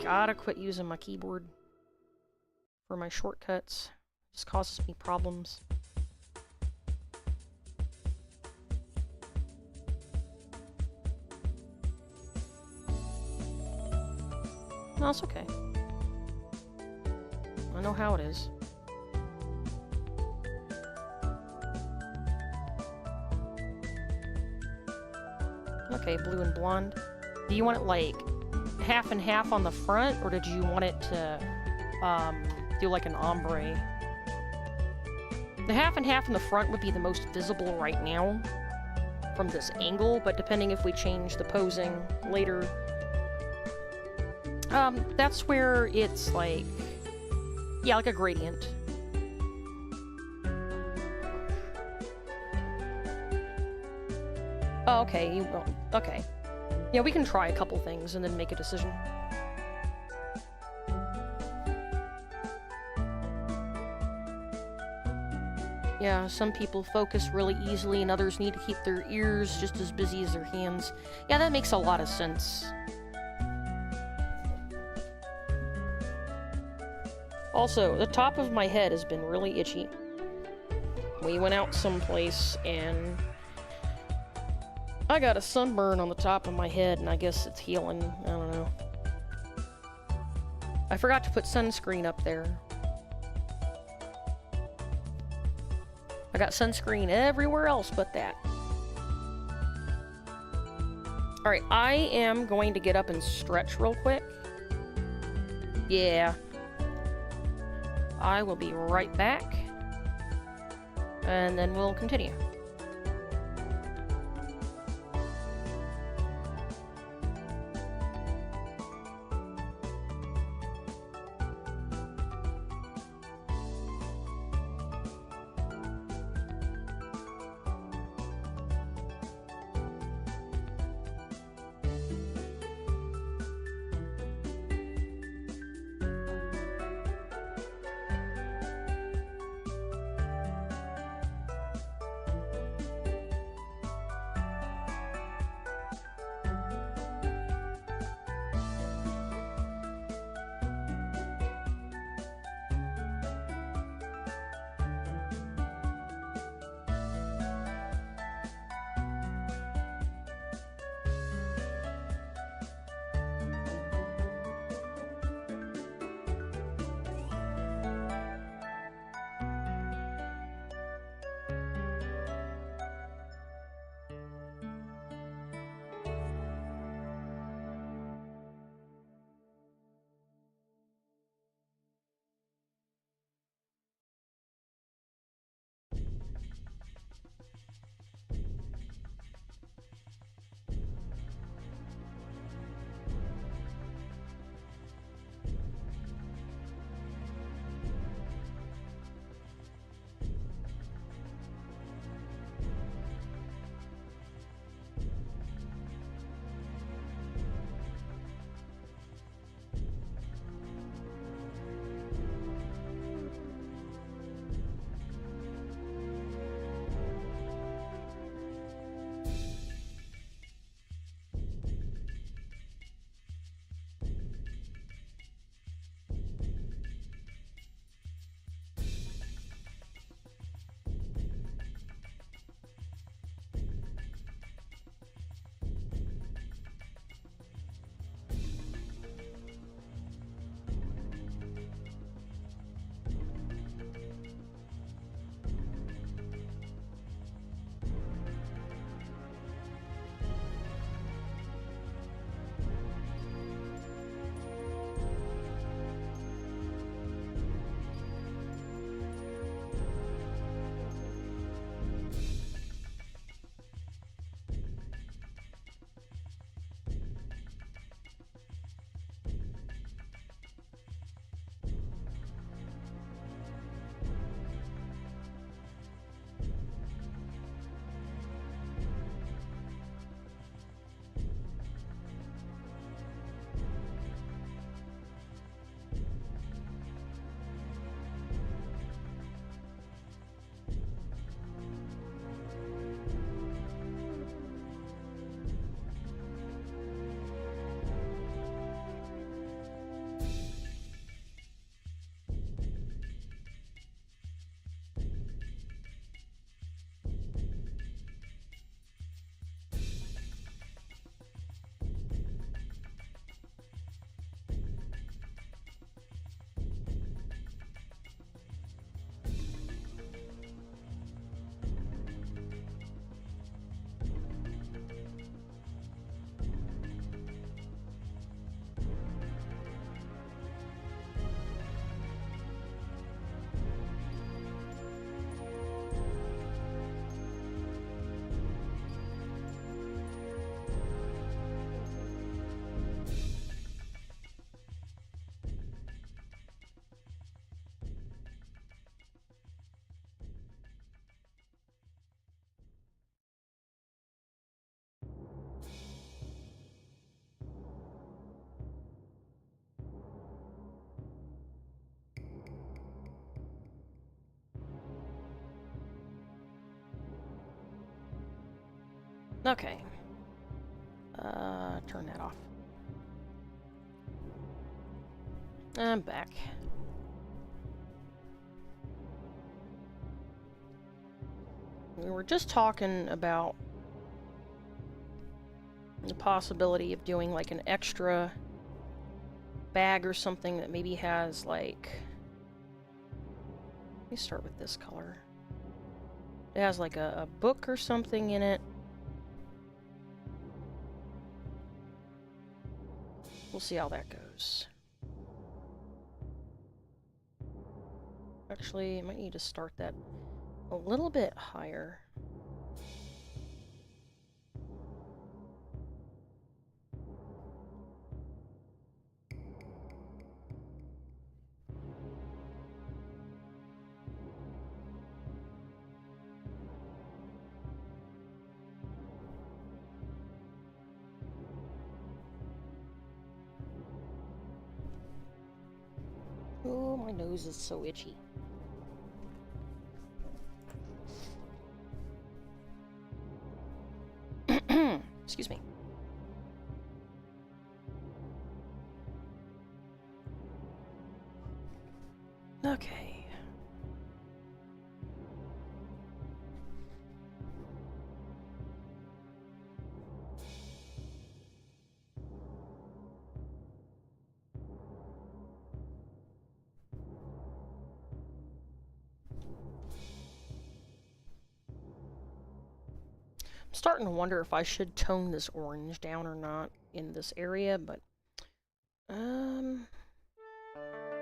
Gotta quit using my keyboard for my shortcuts. It just causes me problems. No, it's okay. I know how it is. Okay, blue and blonde. Do you want it like half and half on the front, or did you want it to do like an ombre? The half and half in the front would be the most visible right now from this angle, but depending if we change the posing later, that's where it's like, yeah, like a gradient. Oh, okay, okay. Yeah, we can try a couple things and then make a decision. Yeah, some people focus really easily and others need to keep their ears just as busy as their hands. Yeah, that makes a lot of sense. Also, the top of my head has been really itchy. We went out someplace and I got a sunburn on the top of my head, and I guess it's healing. I don't know. I forgot to put sunscreen up there. I got sunscreen everywhere else but that. Alright, I am going to get up and stretch real quick. Yeah. I will be right back. And then we'll continue. Okay. Turn that off. I'm back. We were just talking about the possibility of doing like an extra bag or something that maybe has like... Let me start with this color. It has like a book or something in it. We'll see how that goes. Actually, I might need to start that a little bit higher. Oh, my nose is so itchy. Excuse me. Okay. I'm starting to wonder if I should tone this orange down or not in this area, but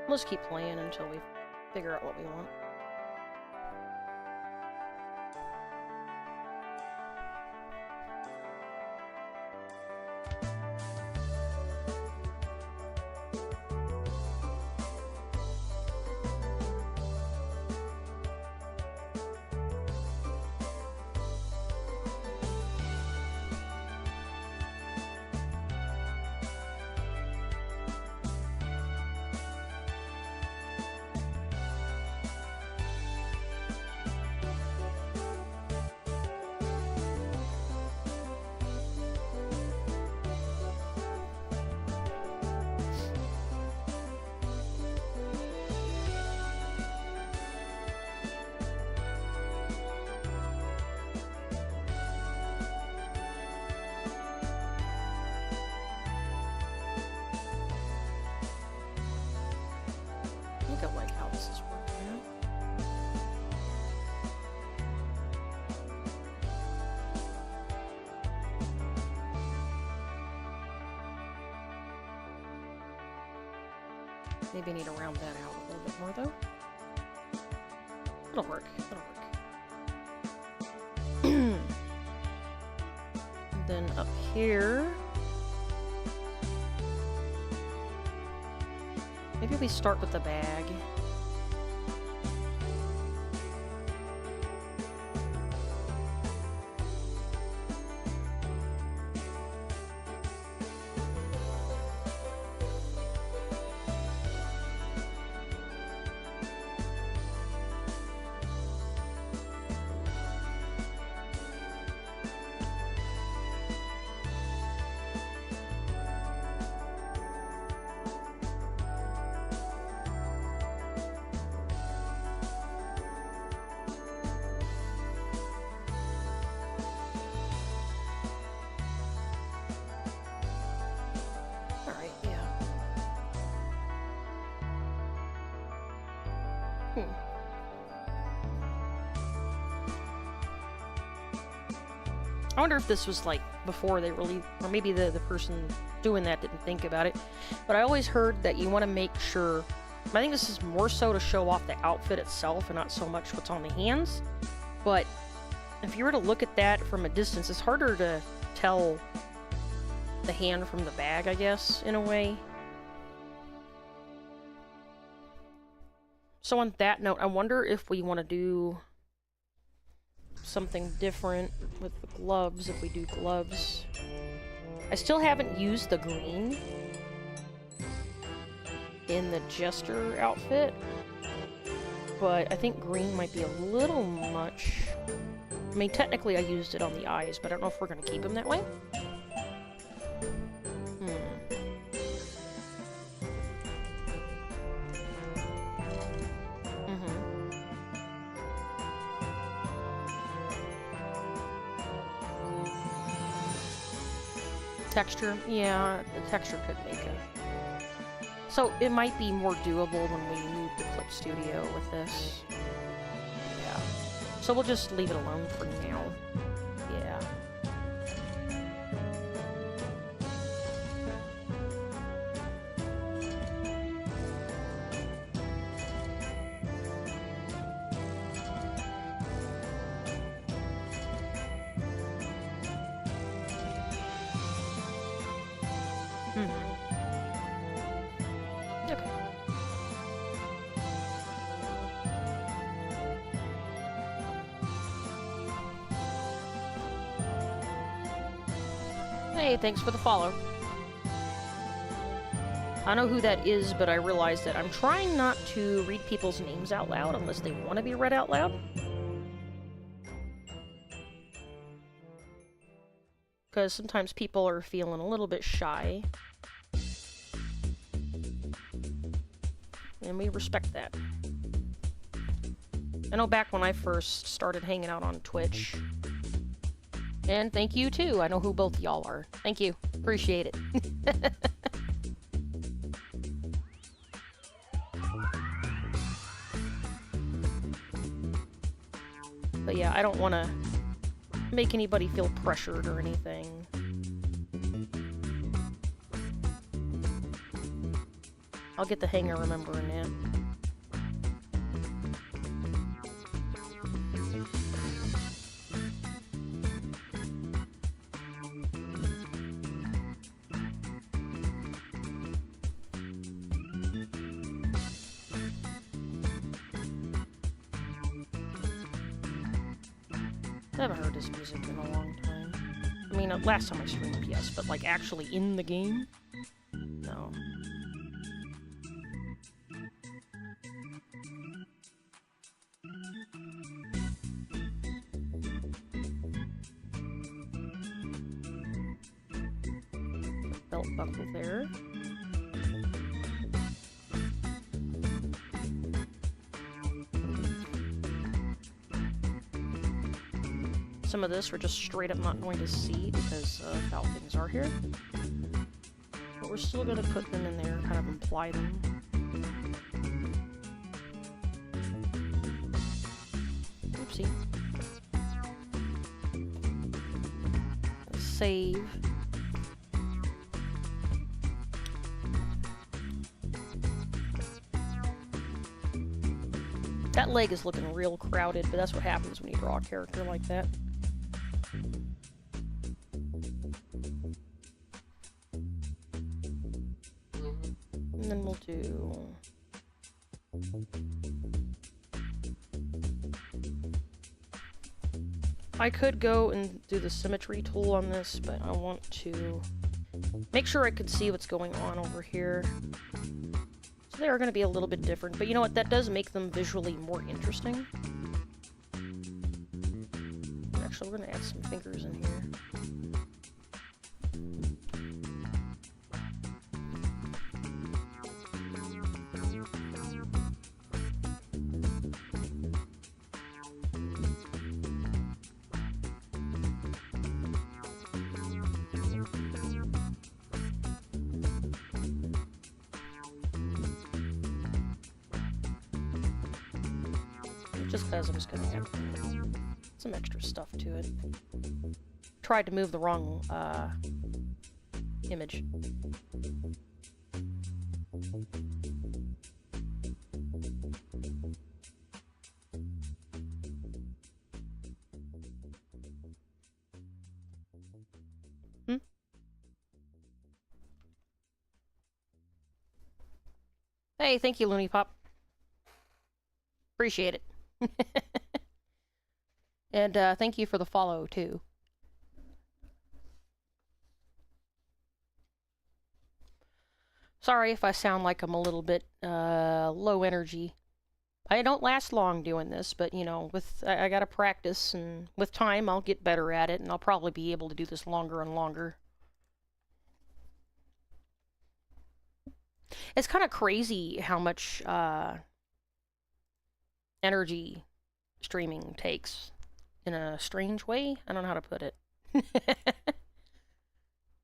let's keep playing until we figure out what we want. I think I like how this is working out. Maybe I need to round that out a little bit more, though. It'll work. It'll work. And then up here... Maybe we start with the bag. I wonder if this was like before they really, or maybe the person doing that didn't think about it. But I always heard that you want to make sure, I think this is more so to show off the outfit itself and not so much what's on the hands. But if you were to look at that from a distance, it's harder to tell the hand from the bag, I guess, in a way. So on that note, I wonder if we want to do something different with the gloves, if we do gloves. I still haven't used the green in the Jester outfit, but I think green might be a little much mean, technically I used it on the eyes, but I don't know if we're gonna keep them that way. Texture, yeah, the texture could make it. So it might be more doable when we move the Clip Studio with this. Yeah. So we'll just leave it alone for now. Yeah. Okay. Hey, thanks for the follow. I know who that is, but I realized that I'm trying not to read people's names out loud unless they want to be read out loud. Because sometimes people are feeling a little bit shy. And we respect that. I know back when I first started hanging out on Twitch. And thank you too. I know who both y'all are. Thank you. Appreciate it. But yeah, I don't want to make anybody feel pressured or anything. I'll get the hang of remembering that. I haven't heard this music in a long time. I mean, last time I streamed, yes, but like actually in the game? No. Belt buckle there. Some of this we're just straight up not going to see because of how things are here. But we're still going to put them in there, kind of imply them. Oopsie. Save. That leg is looking real crowded, but that's what happens when you draw a character like that. And then we'll do... I could go and do the symmetry tool on this, but I want to make sure I could see what's going on over here. So they are going to be a little bit different, but you know what? That does make them visually more interesting. Actually, we're going to add some fingers in here. Just because I'm just going to add some extra stuff to it. Tried to move the wrong image. Hey, thank you, Looney Pop. Appreciate it. And thank you for the follow, too. Sorry if I sound like I'm a little bit low energy. I don't last long doing this, but you know, I gotta practice, and with time I'll get better at it, and I'll probably be able to do this longer and longer. It's kind of crazy how much energy streaming takes in a strange way. I don't know how to put it.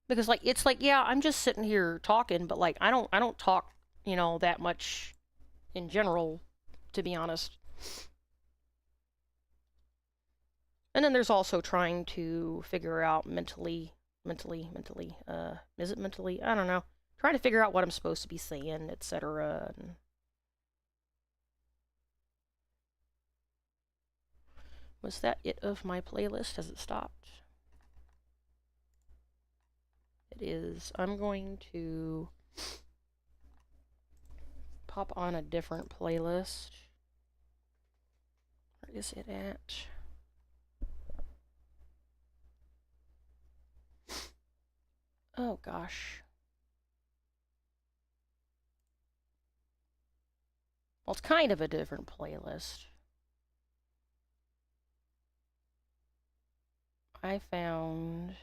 Because like it's like, yeah, I'm just sitting here talking, but like I don't talk, you know, that much in general, to be honest. And then there's also trying to figure out mentally, is it mentally? I don't know. Trying to figure out what I'm supposed to be saying, etc. Was that it of my playlist? Has it stopped? It is. I'm going to pop on a different playlist. Where is it at? Oh gosh. Well, it's kind of a different playlist. I found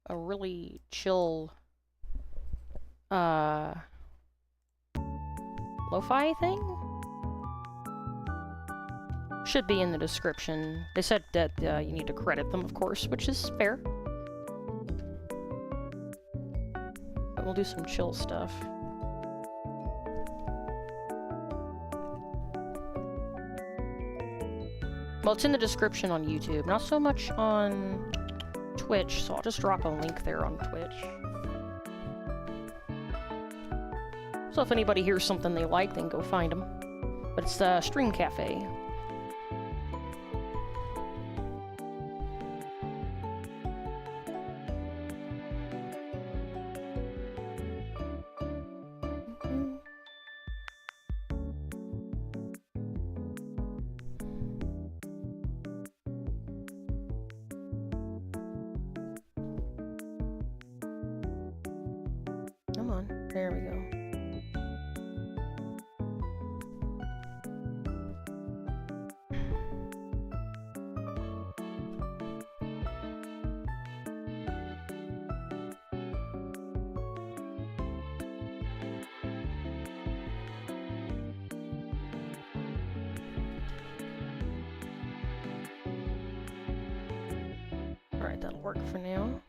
a really chill lo-fi thing. Should be in the description. They said that you need to credit them, of course, which is fair. But we'll do some chill stuff. Well, it's in the description on YouTube, not so much on Twitch, so I'll just drop a link there on Twitch. So if anybody hears something they like, then go find them. But it's Stream Cafe. Come on, there we go. Alright, that'll work for now.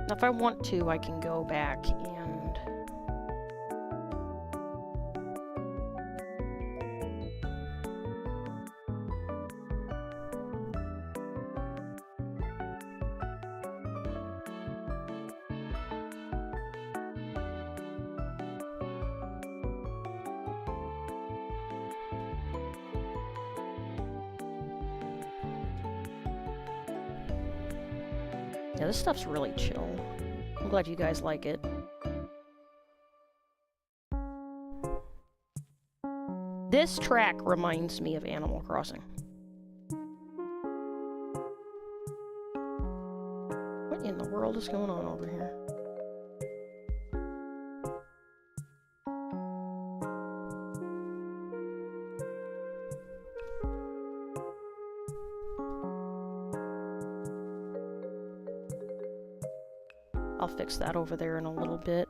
Now, if I want to, I can go back and... Yeah, this stuff's really chill. I'm glad you guys like it. This track reminds me of Animal Crossing. What in the world is going on over here? I'll fix that over there in a little bit.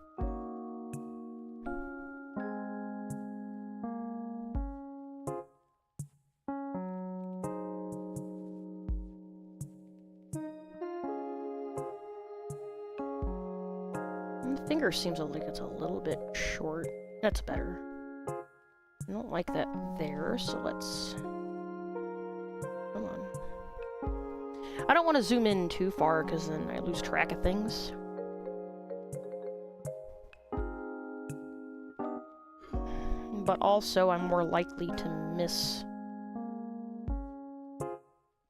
And the finger seems like it's a little bit short. That's better. I don't like that there, so let's... Come on. I don't want to zoom in too far because then I lose track of things. But also, I'm more likely to miss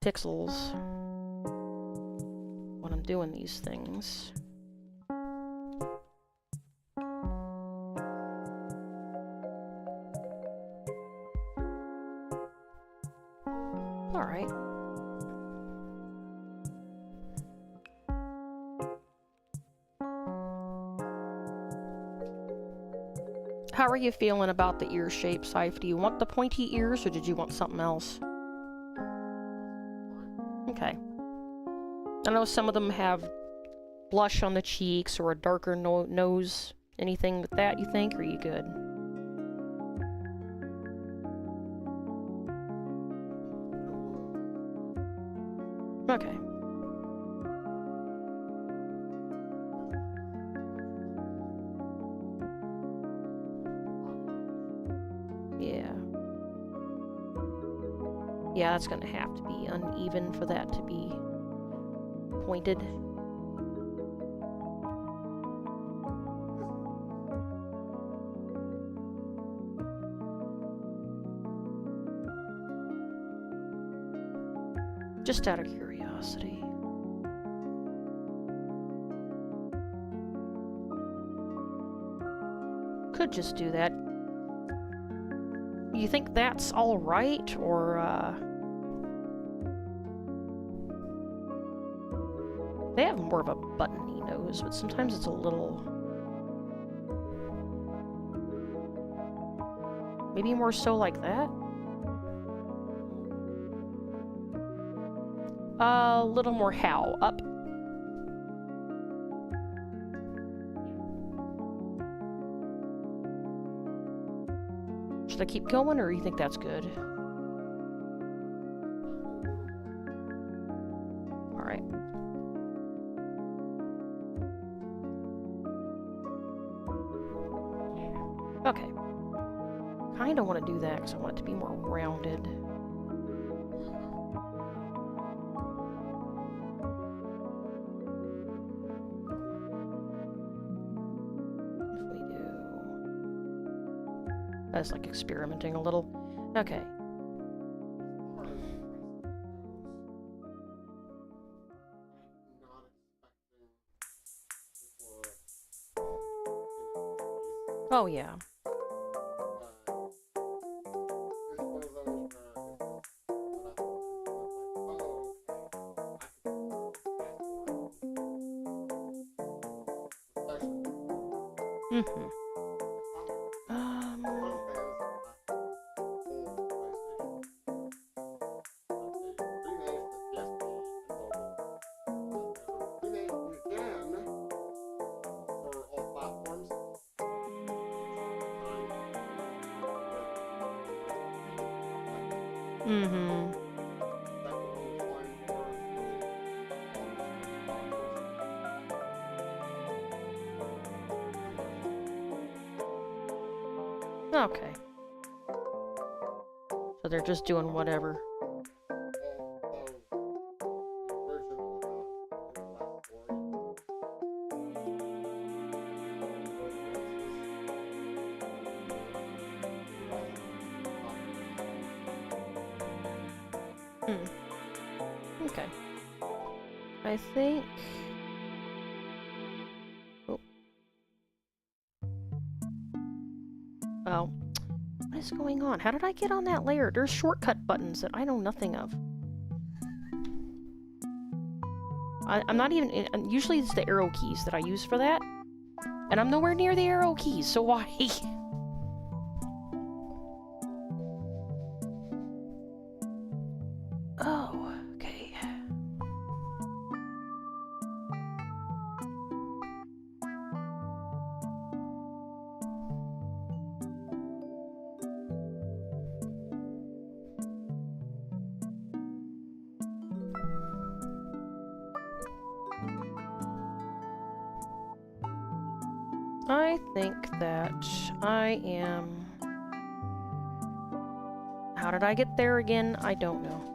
pixels when I'm doing these things. Alright. How are you feeling about the ear shape, Scythe? Do you want the pointy ears, or did you want something else? Okay. I know some of them have blush on the cheeks or a darker nose. Anything with that, you think? Or are you good? Okay. Yeah. Yeah, that's gonna have to be uneven for that to be pointed. Just out of curiosity. Could just do that. You think that's all right, or they have more of a buttony nose, but sometimes it's a little... Maybe more so like that? A little more how? Up? Should I keep going, or you think that's good? Alright. Okay. Kinda want to do that, because I want it to be more rounded. That's like experimenting a little. Okay. Oh, yeah. Mm-hmm. Mm-hmm. Okay. So they're just doing whatever. Okay. I think... Oh. Oh. What is going on? How did I get on that layer? There's shortcut buttons that I know nothing of. I'm not even... Usually it's the arrow keys that I use for that. And I'm nowhere near the arrow keys, so why? Oh, okay. I think that I am... How did I get there again? I don't know.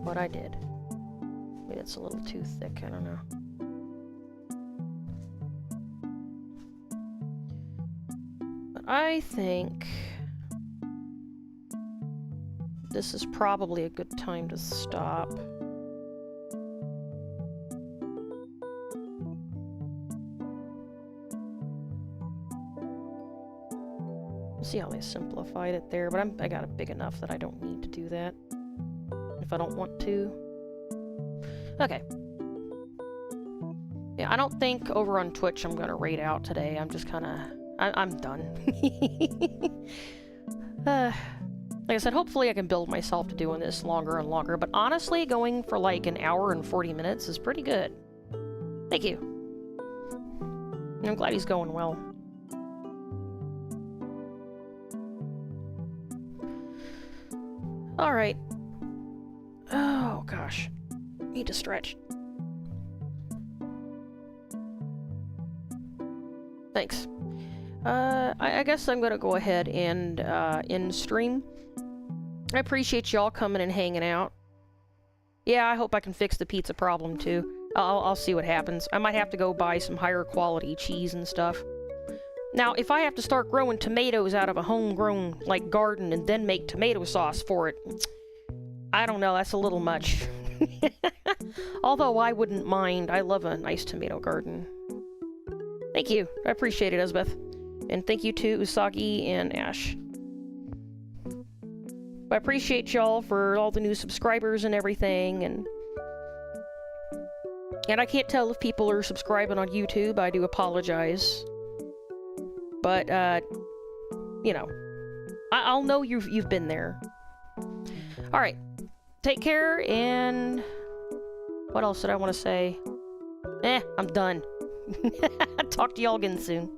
But I did. Maybe it's a little too thick, I don't know. But I think... this is probably a good time to stop. See how they simplified it there, but I got it big enough that I don't need to do that if I don't want to. Okay. Yeah, I don't think over on Twitch I'm gonna raid out today. I'm just kind of I'm done. Like I said, hopefully I can build myself to doing this longer and longer, but honestly, going for like an hour and 40 minutes is pretty good. Thank you. I'm glad he's going well. Alright. Oh, gosh. Need to stretch. Thanks. I guess I'm gonna go ahead and end stream. I appreciate y'all coming and hanging out. Yeah, I hope I can fix the pizza problem too. I'll see what happens. I might have to go buy some higher quality cheese and stuff. Now, if I have to start growing tomatoes out of a homegrown, like, garden and then make tomato sauce for it, I don't know, that's a little much. Although I wouldn't mind. I love a nice tomato garden. Thank you. I appreciate it, Elizabeth. And thank you to Usagi and Ash. I appreciate y'all for all the new subscribers and everything, and I can't tell if people are subscribing on YouTube. I do apologize. But, you know, I'll know you've been there. Alright. Take care, and what else did I want to say? I'm done. Talk to y'all again soon.